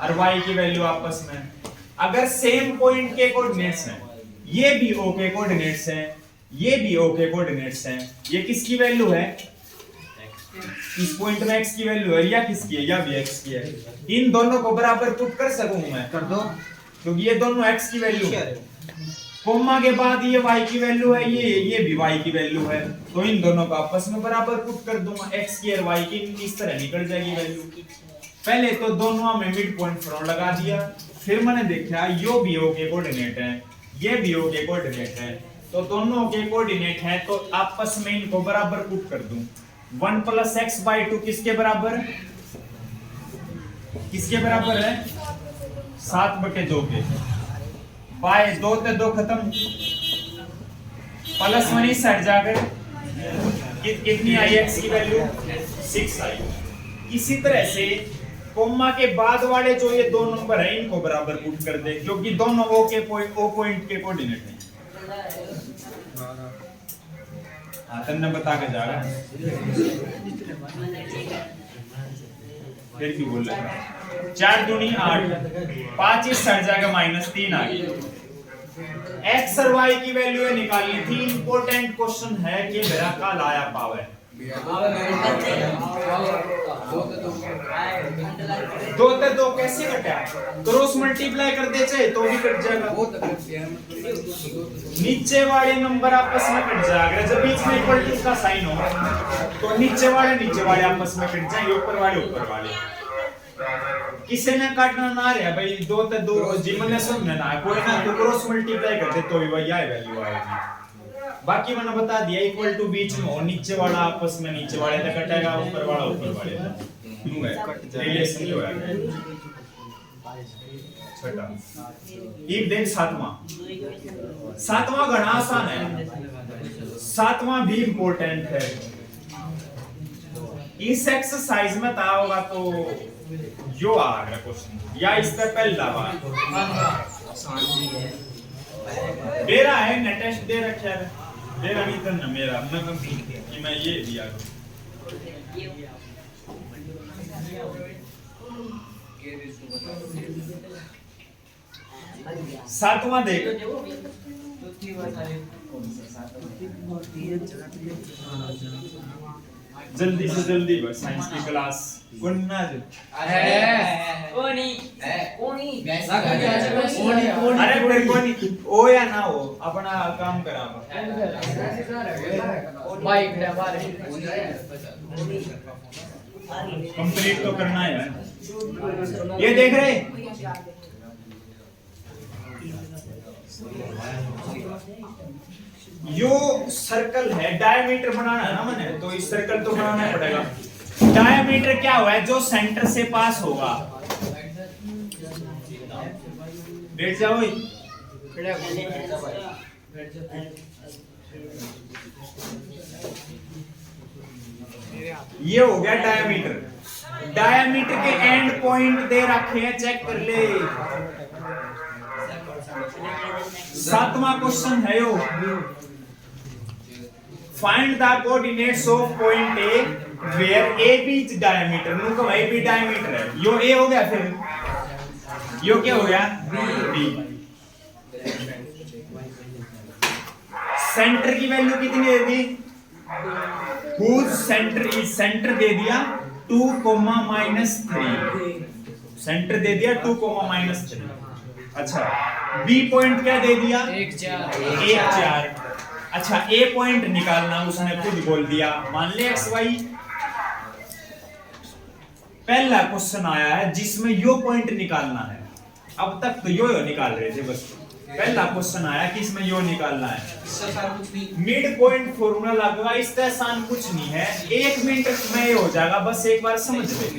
और y की वैल्यू आपस में। अगर सेम पॉइंट के कोऑर्डिनेट्स हैं, ये भी o के कोऑर्डिनेट्स हैं, ये भी o के कोऑर्डिनेट्स हैं, ये किसकी वैल्यू है? इस पॉइंट में x की वैल्यू है, या किसकी है? या भी x की है। इन दोनों को बराबर पुट कर सकूं मैं? कर दो, क्योंकि ये दोनों x की वैल्यू है, कोमा के बाद ये y की वैल्यू है, ये भी y की वैल्यू है, तो इन दोनों को आपस में बराबर पुट कर दूंगा, x की और y की इस तरह निकल जाएगी वैल्यू। पहले तो दोनों में मिड पॉइंट फॉर्मूला लगा दिया, फिर मैंने देखा यो भी o के कोऑर्डिनेट है, ये भी o के कोऑर्डिनेट है, तो दोनों के कोऑर्डिनेट है तो आपस में इनको बराबर पुट कर दूं। 1 + x/2 किसके बराबर? किसके बराबर है? 7/2 के। बाय 2 ते 2 खत्म, प्लस 1 इस साइड जाकर कितनी आई x की वैल्यू? 6 आई। इसी तरह से कोमा के बाद वाले जो ये दो नंबर है इनको बराबर पुट कर दे, क्योंकि दोनों o पॉइंट के कोऑर्डिनेट हैं। तन्ने बता के जा रहा है, फिर क्यों बोल रहा है? 4 दूनी 8, 5 इस साइड जाएगा -3 आ गई। x और y की वैल्यू निकालनी थी। इंपॉर्टेंट क्वेश्चन है कि मेरा का लाया पावे 2 ते 2 कैसे कटा? क्रॉस मल्टीप्लाई कर दे चाहे तो भी कट जाएगा, नीचे वाले नंबर आपस में कट जाएगा। जब बीच में इक्वल टू का साइन हो तो नीचे वाले आपस में कट जाएंगे, ऊपर वाले। किसी ने काटना ना रहा भाई, 2 ते 2 जिमने समझना ना, कोई ना तो क्रॉस मल्टीप्लाई कर दे तो भी वही आए वैल्यू आएगी। बाकी मैंने बता दिया इक्वल टू बीच में हो, नीचे वाला आपस में नीचे वाले तक कटेगा, ऊपर वाला ऊपर वाले तक, यूं है रिलेशन जो है। छठा एक देख सातवां गणा आसान है, सातवां भी इंपॉर्टेंट है। इस एक्सरसाइज में था होगा तो जो आ रहा क्वेश्चन, या इससे पहला बार मेरा है ना टेस्ट दे रखा है, मेरा नहीं करना, मेरा मतलब कि मैं ये दिया करूं। सातवां देख, जल्दी से जल्दी बस साइंस की क्लास गुन्ना अरे फिर कोनी ओ या ना हो, अपना काम करा कंप्लीट तो करना है। ये देख रहे यो सर्कल है, डायमीटर बनाना है ना मैंने, तो इस सर्कल तो बनाना पड़ेगा। डायमीटर क्या हुआ है? जो सेंटर से पास होगा। बैठ जाओ, ये हो गया डायमीटर। डायमीटर के एंड पॉइंट दे रखे हैं, चेक कर ले। सातवां क्वेश्चन है यो, find the coordinates of point A where A B is diameter. नु को ए बी डायमीटर है, यो ए हो गया, फिर यो क्या हो गया? बी। सेंटर की वैल्यू कितनी है दी? whose center is सेंटर दे दिया 2, -3 सेंटर दे दिया 2, -3। अच्छा बी पॉइंट क्या दे दिया 1 4 1 4। अच्छा ए पॉइंट निकालना उसने खुद बोल दिया, मान ले एक्स वाई। पहला क्वेश्चन आया है जिसमें यो पॉइंट निकालना है। अब तक तो यो निकाल रहे थे बस, पहला क्वेश्चन आया कि इसमें यो निकालना है। मिड पॉइंट फॉर्मूला लगा, इससे आसान कुछ नहीं है, 1 मिनट में ये हो जाएगा, बस एक बार समझ ले।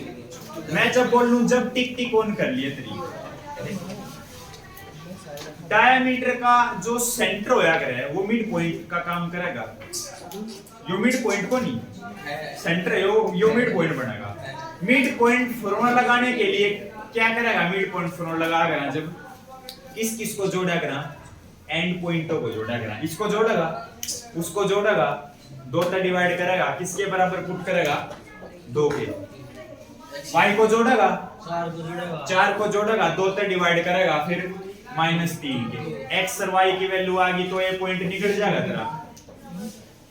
मैं जब बोलूं जब टिक टिक ऑन कर लिए तरीका। डायमीटर का जो सेंटर होया करे वो मिड पॉइंट का काम करेगा। यो मिड पॉइंट को नहीं, सेंटर है यो मिड पॉइंट बनेगा। मिड पॉइंट फॉर्मूला लगाने के लिए क्या करेगा, मिड पॉइंट फॉर्मूला लगा कर जब किस को जोड़ा करा, एंड पॉइंटों को जोड़ा करा, इसको जोड़ेगा उसको जोड़ेगा, 2 से डिवाइड करेगा, किसके बराबर पुट करेगा 2 के। y को जोड़ेगा 4 को जोड़ेगा, 2 से डिवाइड करेगा, फिर -3 के। x और y की वैल्यू आ गई तो ये पॉइंट निकल जाएगा तेरा।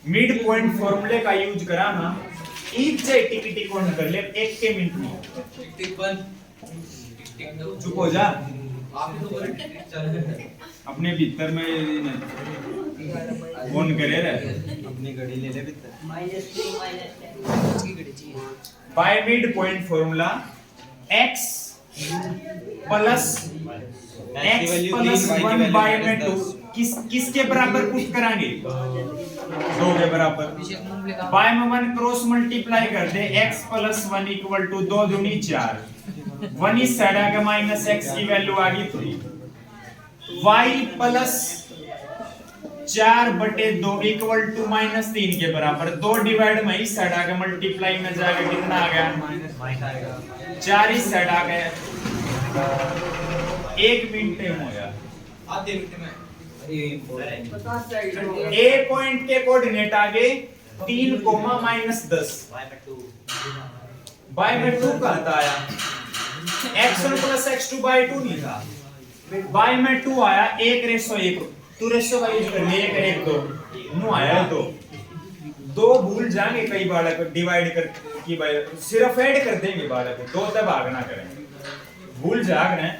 मिड पॉइंट फॉर्मूले का यूज करा ना, एक जे टिक टिक ऑन कर ले 1 के मिनट में। चुप हो जा, अपने भीतर में ऑन करे रहे, अपनी घड़ी ले ले भीतर। By mid point formula x plus x plus 1 by में 2 किसके बराबर पुट कराएंगे 2 के बराबर। बाय में 1 क्रॉस मल्टीप्लाई कर दे, x प्लस 1 इक्वल टू 2 दूनी 4, 1 इस साइड आ गया, माइनस x की वैल्यू आ गई 3, y प्लस 4/2 इक्वल टू -3 के बराबर। 2 डिवाइड में इस साइड आ गया, मल्टीप्लाई में जाएगा कितना आ गया 4 इस साइड आ गया। 1 मिनट में हो गया, आधे मिनट में। ए पॉइंट के कोऑर्डिनेट आ गए 3, -10 बाय में 2 कहता आया, x1 प्लस x2 बाय 2 नहीं था, बाय में 2 आया, 1:1 तू रेशो का यूज कर ले, 1:2 नु आया तो 2 भूल जाएंगे कई बालक डिवाइड कर की बाय, सिर्फ ऐड कर देंगे बालक, 2 तक भाग ना करें, भूल जाग रहे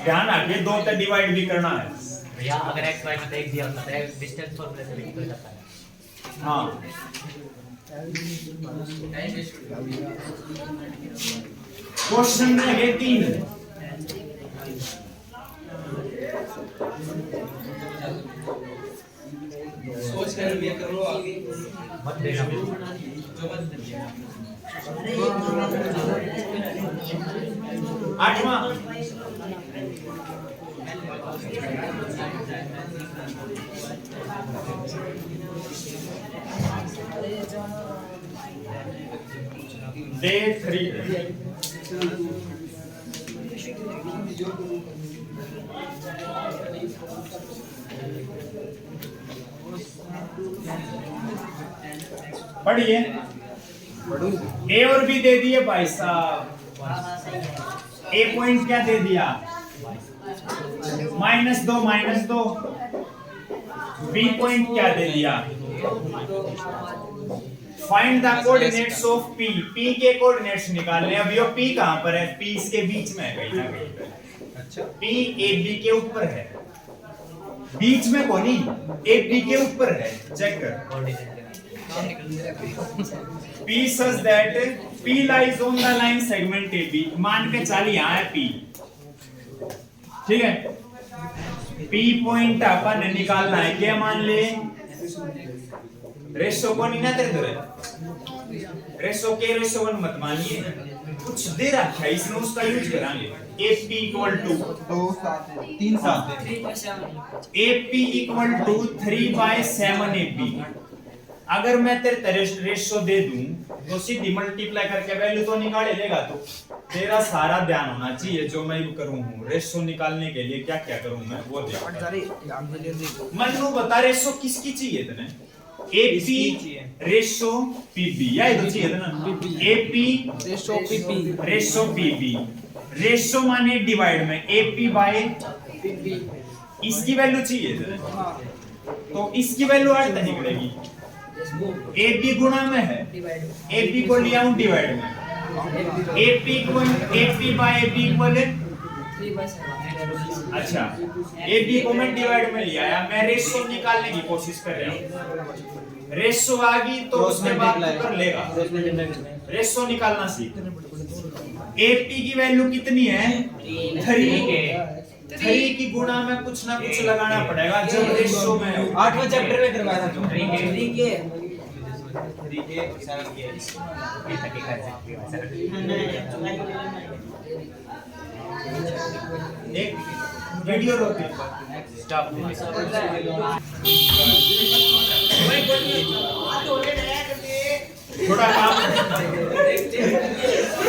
ध्यान रखिए, 2 तक डिवाइड भी करना है। भैया अगर x y में तो 1 दिया होता है डिस्टेंस फॉर्मूले से लिख जाता है। हाँ क्वेश्चन में है 3, सोच कर भी करो आगे मत देना। आठवां डे 3 पढ़िए। ए और बी दे दिए भाई साहब, ए पॉइंट क्या दे दिया -2 बी पॉइंट क्या दे दिया, find the coordinates of P, P के कोऑर्डिनेट्स निकालने। अब यो पी कहां पर है, पी इसके बीच में है कहीं ना कहीं पे। अच्छा पी ए बी के ऊपर है, बीच में कोनी, ए बी के ऊपर है, चेक कर। P such that P lies on the line segment AB, मान के चल यहाँ है P, ठीक है। P पॉइंट अपन निकालना है, क्या मान ले रेशो को नहीं ना तेरे तरह, रेशो के रेशो 1 मत मानिए, कुछ दे रखा है इसमें उसका यूज कराएंगे। AP equal to 3 7 AP equal to 3/7 AB। अगर मैं तेरे रेशो दे दूं तो सीधी मल्टीप्लाई करके वैल्यू तो निकाले लेगा, तो तेरा सारा ध्यान होना चाहिए जो मैं करूं हूं रेशो निकालने के लिए क्या क्या करूं मैं वो देख। मनु बता रेशो किसकी चाहिए तने, एपी रेशो पीबी, या ये तो चाहिए ना AP ratio PP, ratio PB, ratio माने डिवाइड में एपी बाय पीबी, इसकी वैल्यू चाहिए तने, तो इसकी वैल्यू आठ निकलेगी ए बी गुणा में है, ए बी को लिया हूं डिवाइड में, A P by A B equal है, अच्छा ए बी को मैं डिवाइड में लिया है, मैं रेशो निकालने की कोशिश कर रहा हूं, रेशो आ गई तो उसके बाद तू कर लेगा, रेशो निकालना सीख। ए पी की वैल्यू कितनी है 3 की गुणा में कुछ ना कुछ लगाना पड़ेगा जब रेशो में हो। 8वां चैप्टर में करवाया था जो 3 के 7 के एक वीडियो रोके स्टॉप।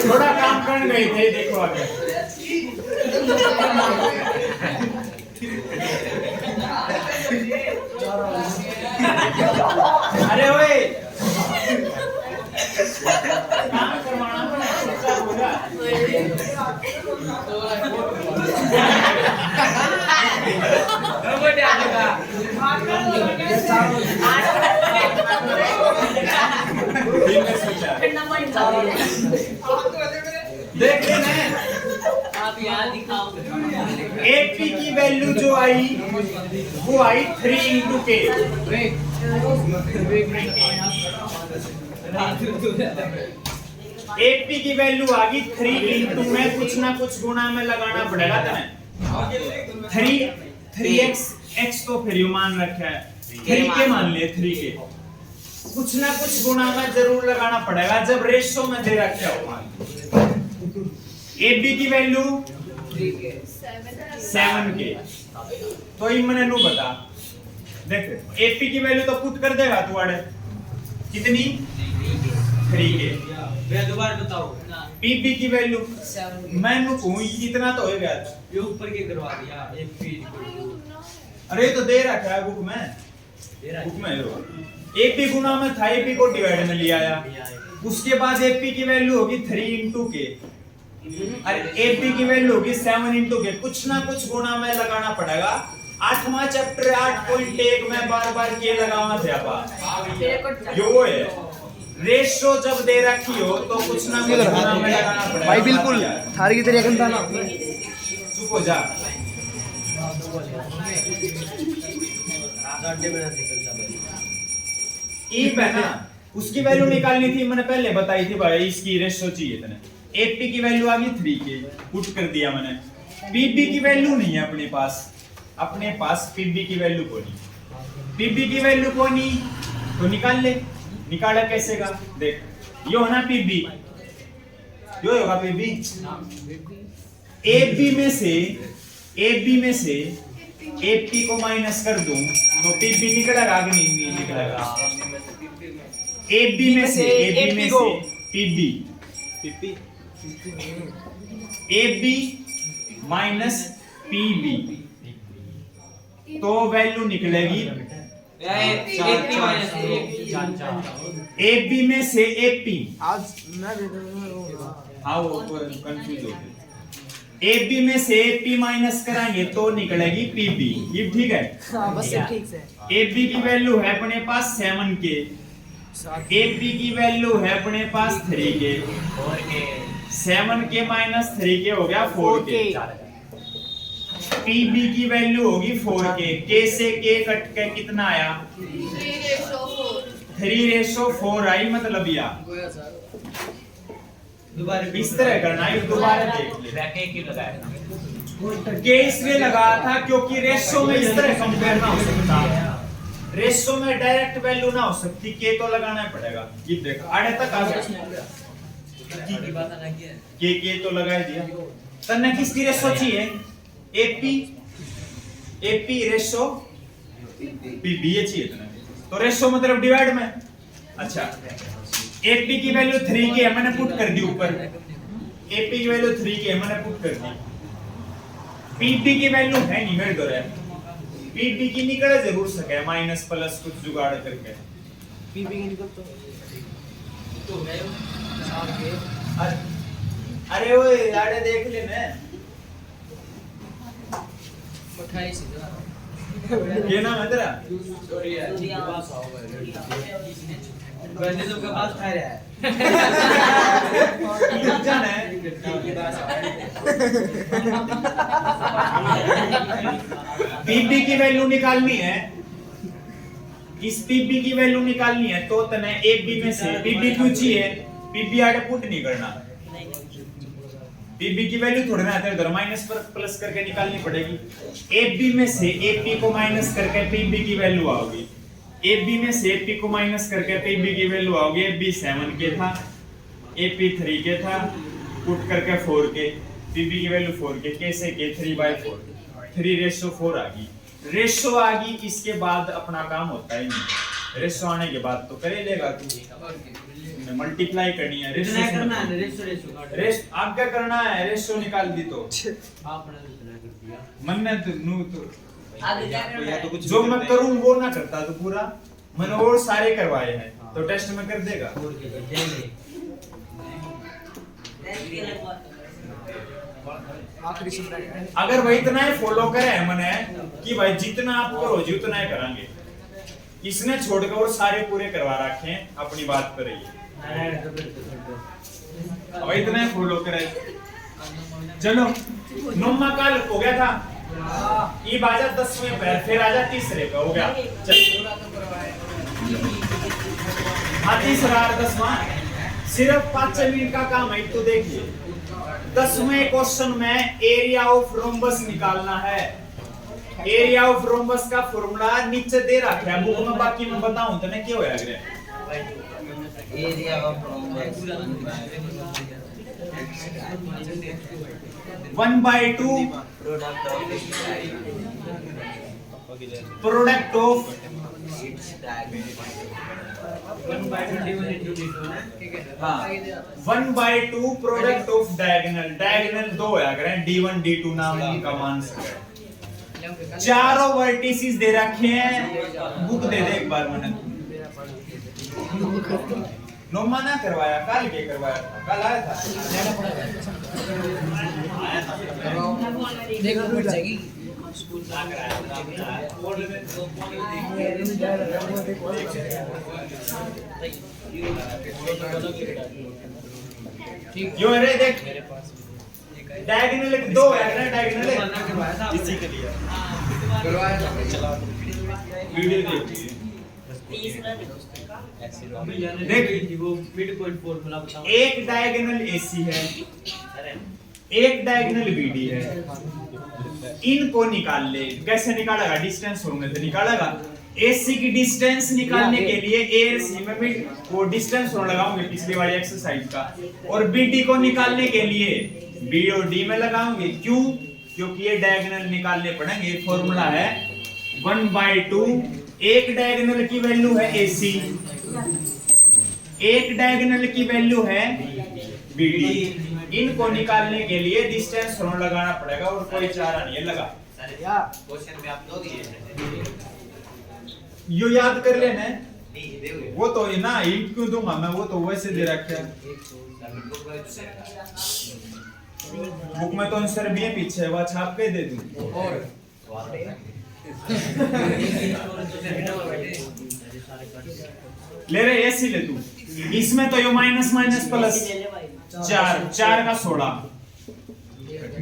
थोड़ा काम कर गए थे, देखो आगे अरे ओए काम करवाना पड़ेगा, होगा देख लेना आप यहाँ दिखाओ। एपी की वैल्यू जो आई वो आई 3 इंटू के, एपी की वैल्यू आ गई 3 इंटू में कुछ ना कुछ गुणा में लगाना पड़ेगा तुम्हें 3x x तो फिर यू मान रखा है 3 के मान ले 3 के कुछ ना कुछ गुणा में जरूर लगाना पड़ेगा जब रेशो में दे रखा हो। AB की वैल्यू 7 के तो ये मैंने नु बता देख AP की वैल्यू तो पुट कर देगा तू आड़े कितनी 3 के। मैं दोबारा बताओ PB की वैल्यू मैं नु कहूं इतना तो हो गया ये ऊपर के करवा दिया एक फीट अरे ये तो दे रखा है बुक में AP गुना में था AP को डिवाइड में लिया आया उसके बाद AP की वैल्यू होगी 3 इंटू के अरे AP की वैल्यू होगी 7 इंटू के कुछ ना कुछ गुणा में लगाना पड़ेगा। 8वां चैप्टर 8.1 में बार-बार के लगाना थे आपा यो है रेशो जब दे रखी हो तो कुछ ना कुछ गुणा में लगाना पड़ेगा भाई बिल्कुल थारी की तरह गंदा ना चुप हो जा ई पे ना उसकी वैल्यू निकालनी थी मैंने पहले बताई थी भाई इसकी रेशो चाहिए इतने AP की वैल्यू आ गई 3 के पुट कर दिया मैंने PB की वैल्यू नहीं है अपने पास PB की वैल्यू को नहीं PB की वैल्यू को नहीं तो निकाल ले निकाला कैसे का देख यो है ना PB यो होगा PB AB में से AP को माइनस कर दूं तो PB निकलेगा कि नहीं निकलेगा AB में से PB AB माइनस PB तो वैल्यू निकलेगी AB में से AP आज मैं हाँ वो कंफ्यूज हो गए AB में से AP माइनस कराएंगे तो निकलेगी PB ये ठीक है हां बस ठीक से AB की वैल्यू है अपने पास 7 के AP की वैल्यू है अपने पास 3 के 7 के माइनस 3 के हो गया 4 के PB की वैल्यू होगी 4 के से के कट के कितना आया 3:4 आई मतलब या दोबारा इस तरह करना है दोबारा देख ले रखे क्यों लगाया के इसलिए लगाया था क्योंकि रेशो में इस तरह कंपेयर ना हो सकता रेशो में डायरेक्ट वैल्यू ना हो सकती के तो लगाना पड़ेगा ये देख आड़े तक आ गया के तो लगा दिया तन्ने किसकी रेशो चाहिए AP रेशो PB ये चाहिए तन्ने तो रेशो मतलब डिवाइड में अच्छा AP की वैल्यू 3 के मैंने पुट कर दी ऊपर AP की वैल्यू 3 के मैंने पुट कर दी PB की वैल्यू है नहीं मेरे दो PB की निकल जरूर सके माइनस प्लस कुछ जुगाड़ करके PB की निकल तो अरे वो आड़े देख ले मैं ये नाम है तेरा? वैसे तो के पास खा रहा है जाना है। पीबी की वैल्यू निकालनी है, इस पीबी की वैल्यू निकालनी है तो तने एक बी में से पीबी क्यों चाहिए, पीबी आगे पुट नहीं करना, पीबी की वैल्यू थोड़ी ना इधर माइनस पर प्लस करके निकालनी पड़ेगी। एक बी में से एक पी को माइनस करके पीबी की वैल्यू आओगी, एक बी में से एक पी को माइनस करके पीबी की वैल्यू आओगी। एक बी 7 के था, एक पी 3 के था, पुट करके 4 के, पीबी की वैल्यू 4 के, कैसे के 3/4, 3:4 आ गई। रेशो आ गई, इसके बाद अपना काम होता ही नहीं, रेशो आने के बाद तो कर ही लेगा तू, मल्टीप्लाई करनी है, इतना करना है रेशो रेस आप क्या करना है, रेशो निकाल दी तो आपने इतना कर दिया मन ने तो नू तो आगे क्या करना है? जो मैं करूं वो ना करता तो पूरा मैंने और सारे करवाए हैं तो टेस्ट में कर देगा। और के देंगे आखिरी सुन रहा है। अगर वही इतना ही फॉलो करे मैंने कि भाई जितना आप करो जितना ही करांगे, इसने छोड़कर और सारे पूरे करवा रखे हैं, अपनी बात पर रहिए, अब इतना ही फॉलो करे। चलो नौमा काल हो गया था, ये बाजा 10वें पे, फिर आजा तीसरे पे, हो गया चल हाँ तीसरा और 10वां सिर्फ 5 मिनट का काम है। तो देखिए 10वें क्वेश्चन में एरिया ऑफ रोम्बस निकालना है। एरिया ऑफ रोम्बस का फॉर्मूला नीचे दे रखा है बुक में, बाकी मैं बताऊं तो नहीं क्या होया करे। Area of rhombus 1/2 product of 1/2 product of diagonal, diagonal 2 होया करे, D1 D2 नाम का मान सकते। चारों वर्टिसेस दे रखे हैं, बुक दे दे एक बार मैंने नोमा ना करवाया, कल के करवाया था, कल आया था देखो भूल जाएगी। यो अरे देख डायगोनल 2 है ना, डायगोनल इसी के लिए वीडियो देखिए देख वो मिड पॉइंट फॉर्मूला बताओ। एक डायगोनल AC है, एक डायगोनल BD है, इनको निकाल ले। कैसे निकालेगा, डिस्टेंस फॉर्मूले से निकालेगा। AC की डिस्टेंस निकालने के लिए AC में भी वो डिस्टेंस फॉर्मूला लगाऊंगे पिछली वाली एक्सरसाइज का, और BD को निकालने के लिए B और D में लगाऊंगे। क्यों, क्योंकि ये डायगोनल निकालने पड़ेंगे। फॉर्मूला है 1/2, एक डायगोनल की वैल्यू है AC, एक डायगोनल की वैल्यू है BD। इनको निकालने के लिए डिस्टेंस फॉर्मूला लगाना पड़ेगा और कोई चारा नहीं है, लगा या क्वेश्चन में आप दो दिए यो याद कर लेना है। नहीं देखो वो तो ये ना हिंट क्यों दूंगा मैं, वो तो वैसे दे रखा है बुक में, तो आंसर भी है पीछे, वो छाप के दे दूं। और ले रे ऐसे ले तू, इसमें तो यो माइनस माइनस प्लस 4 का 16,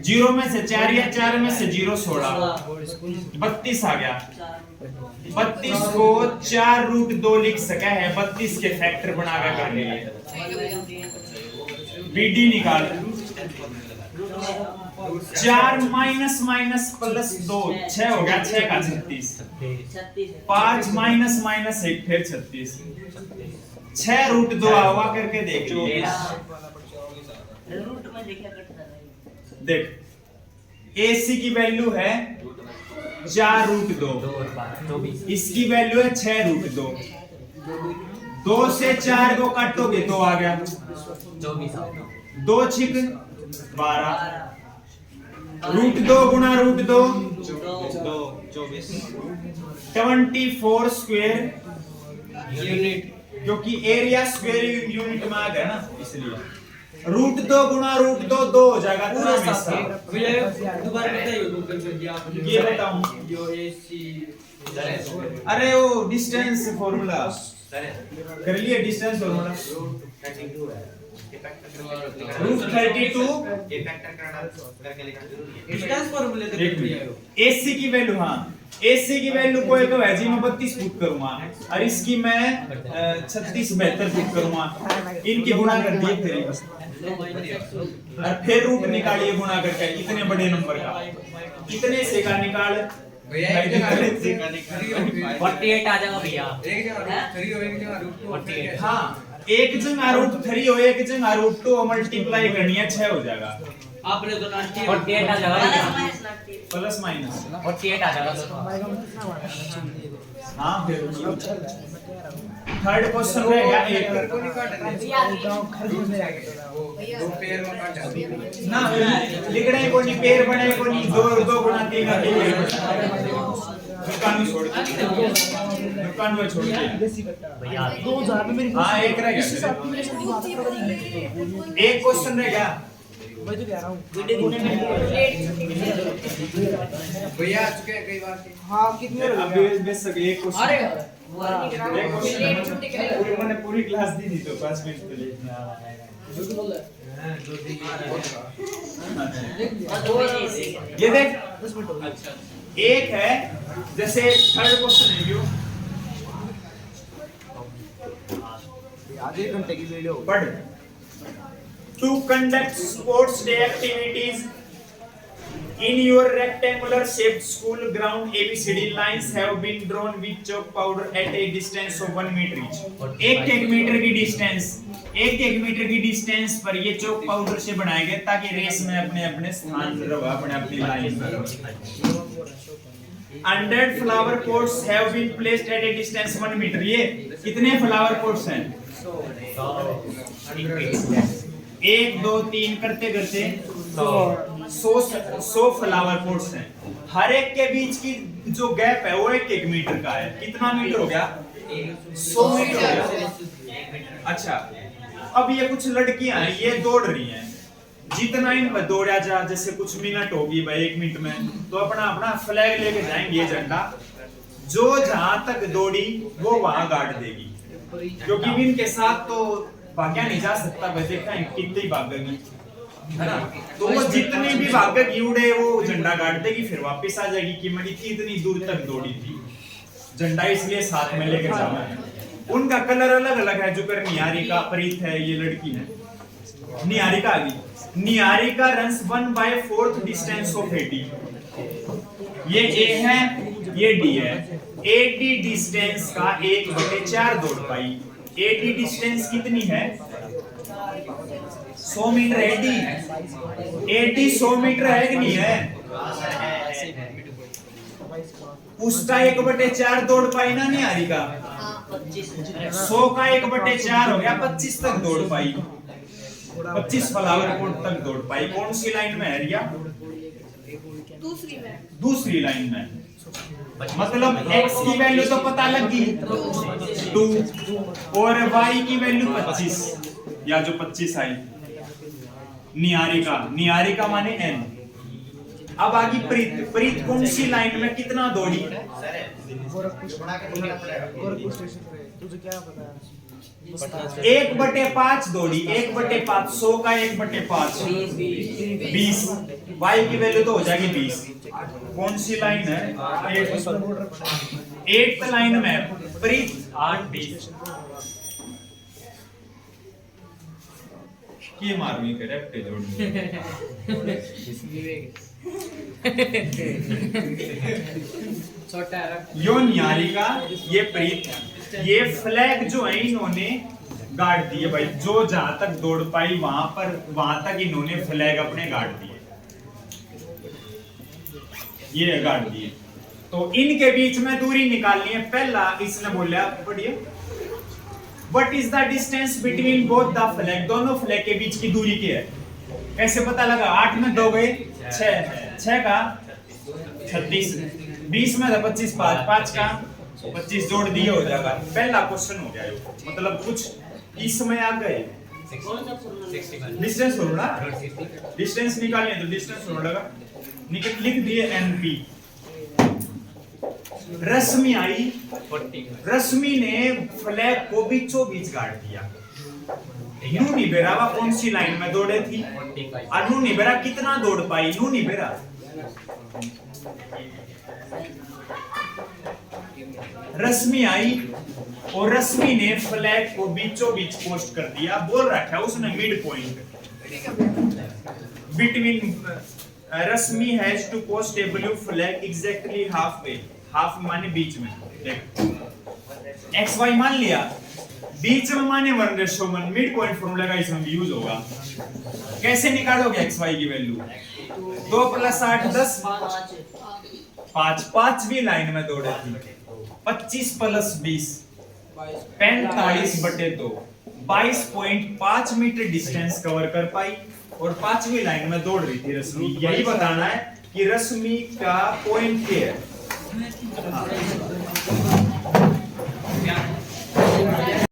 0 में से 4 या 4 में से 0 16, 32 आ गया। 32 को 4√2 लिख सका है, 32 के फैक्टर बनाकर करने लिए। BD निकाल, 4 माइनस माइनस प्लस 2 6 हो गया, 6 का 36, 5 माइनस माइनस 1 फिर 36, 6√2 हुआ करके देख लीजिए। देख AC की वैल्यू है 4√2, इसकी वैल्यू है 6√2, 2 से 4 को काटोगे तो आ गया 2 छिक 12, √2 गुणा √2 24 स्क्वायर यूनिट, क्योंकि एरिया स्क्वायर यूनिट में आ गया ना इसलिए √2 गुणा √2 2 हो जाएगा पूरा हिस्सा। भैया दोबारा बताइए गूगल पे दिया आपने। ये बताऊं यो AC अरे वो डिस्टेंस फॉर्मूला सर कर लिए डिस्टेंस फॉर्मूला √32 है √32 ये फैक्टर करके लिखना जरूरी है। डिस्टेंस फॉर्मूले तो एक दिया है मिनट AC की वैल्यू हाँ AC की वैल्यू को एक है जी मैं 32 पुट करूंगा और इसकी मैं 36 72 पुट करूंगा इनकी गुणा कर दिए फिर और फिर रूट निकालिए गुणा करके इतने बड़े नंबर का कितने से का निकाल भैया एक जगह 48 आ जाएगा भैया। एक जगह √3 हो एक जगह √2 हाँ एक जगह √3 हो एक जगह √2 मल्टीप्लाई करनी है 6 हो जाएगा आपने तो 90 48 आ जाएगा भैया। प्लस माइनस 48 आ जाएगा दोनों। हाँ फिर थर्ड क्वेश्चन रह गया एक को नहीं काटना दो पेयर में काट जाती ना लिखने को नहीं पेड़ बने को नहीं दो गुणा 3 का दुकान में छोड़ दे दुकान में छोड़ दे भैया 2000 में मेरी हाँ एक रह इसी गया साथ की मेरे साथ बात कर रही है। एक क्वेश्चन रह गया मैं तो कह रहा हूँ भैया आ चुके हैं कई बार के हाँ कितने हो अभी गए बेस एक क्वेश्चन अरे एक क्वेश्चन पूरी मैंने पूरी क्लास दी थी तो 5 मिनट के लिए ये देख 10 मिनट हो गए। एक है जैसे थर्ड क्वेश्चन है व्यू आधे घंटे की वीडियो पढ़ to conduct sports day activities in your rectangular shaped school ground ABCD lines have been drawn with chalk powder at a distance of 1 meter each एक मीटर की डिस्टेंस एक metre की distance पर ये चौक पाउडर से बनाए गए ताकि रेस में अपने अपने स्थान पर रहो अपने अपनी लाइन पर रहो 100 flower pots have been placed at a distance 1 meter ये कितने फ्लावर पोट्स हैं 1 2 3 करते करते 100 फ्लावर पोट्स हैं हर एक के बीच की जो गैप है वो 1 मीटर का है कितना मीटर हो गया 100 मीटर हो गया अच्छा अब ये कुछ लड़कियां हैं ये दौड़ रही हैं जितना इनमें दौड़ा जा जैसे कुछ मिनट होगी भाई 1 मिनट में तो अपना अपना फ्लैग लेके जाएंगे ये झंडा जो जहां तक दौड़ी वो वहां गाड़ देगी क्योंकि इनके साथ तो भाग्या नहीं जा सकता भाई देखा है कितनी भागेगी है ना तो वो जितनी भी भागेगी उड़े वो झंडा गाड़ देगी फिर वापस आ जाएगी कि मैं इतनी दूर तक दौड़ी थी झंडा इसलिए साथ में लेकर जाना है उनका कलर अलग अलग है जो कर निहारिका प्रीत है ये लड़की है निहारिका आ गई Niharika runs 1/4 distance of AD ये A है ये D है AD डिस्टेंस का 1/4 दौड़ पाई AD डिस्टेंस कितनी है 100 मीटर AD 100 मीटर है कि नहीं है उसका 1/4 दौड़ पाई ना निहारिका 100 का 1/4 हो गया 25 तक दौड़ पाई 25 फ्लावर पोट तक दौड़ पाई कौन सी लाइन में है रिया दूसरी लाइन में मतलब x की वैल्यू तो पता लगी 2 और y की वैल्यू 25 या जो 25 आई निहारिका माने n अब आगे प्रीत कौन सी लाइन में कितना दौड़ी गोरखपुर स्टेशन पे तुझे क्या पता है 1/5 दौड़ी 1/5 100 का 1/5 20 y की वैल्यू तो हो जाएगी 20 कौन सी लाइन है 8th लाइन में प्रीत 8 20 ये मारूंगी करेक्ट जोड़ यो निहारिका ये प्रीत ये फ्लैग जो है इन्होंने गाड़ दिए भाई जो जहां तक दौड़ पाई वहां तक इन्होंने फ्लैग अपने गाड़ दिए ये गाड़ दिए तो इनके बीच में दूरी निकालनी है पहला इसने बोला पढ़िए what is the distance between both the flag दोनों फ्लैग के बीच की दूरी क्या है कैसे पता लगा 8 में 2 गए 6 का 36 20 में 25 5 का 25 जोड़ दिए हो जाएगा पहला क्वेश्चन हो गया ये मतलब कुछ इसमें आ गए डिस्टेंस फॉर्मूला डिस्टेंस निकालनी है तो डिस्टेंस फॉर्मूला लगा लिख दिए एनपी। रश्मि आई, रश्मि ने फ्लैग को बीचों बीच गाड़ दिया। नूनी बेरावा कौन सी लाइन में दौड़े थी और नूनी बेरा कितना दौड़ पाई? नूनी बेरा रश्मि आई और रश्मि ने फ्लैग को बीचों बीच पोस्ट कर दिया। बोल रखा है उसने mid point between Rashmi has to post a blue flag exactly half way. Half माने बीच में। देख एक्स वाई मान लिया, बीच में माने 1:1। मिड पॉइंट फार्मूला का इसमें भी यूज होगा। कैसे निकालोगे एक्स वाई की वैल्यू? 2 + 8 10 5 पांचवी लाइन में दौड़े थी। 25 + 20 45/2 22.5 मीटर डिस्टेंस कवर कर पाई और पांचवी लाइन में दौड़ रही थी रश्मि। यही बताना है कि रश्मि का पॉइंट क्या है।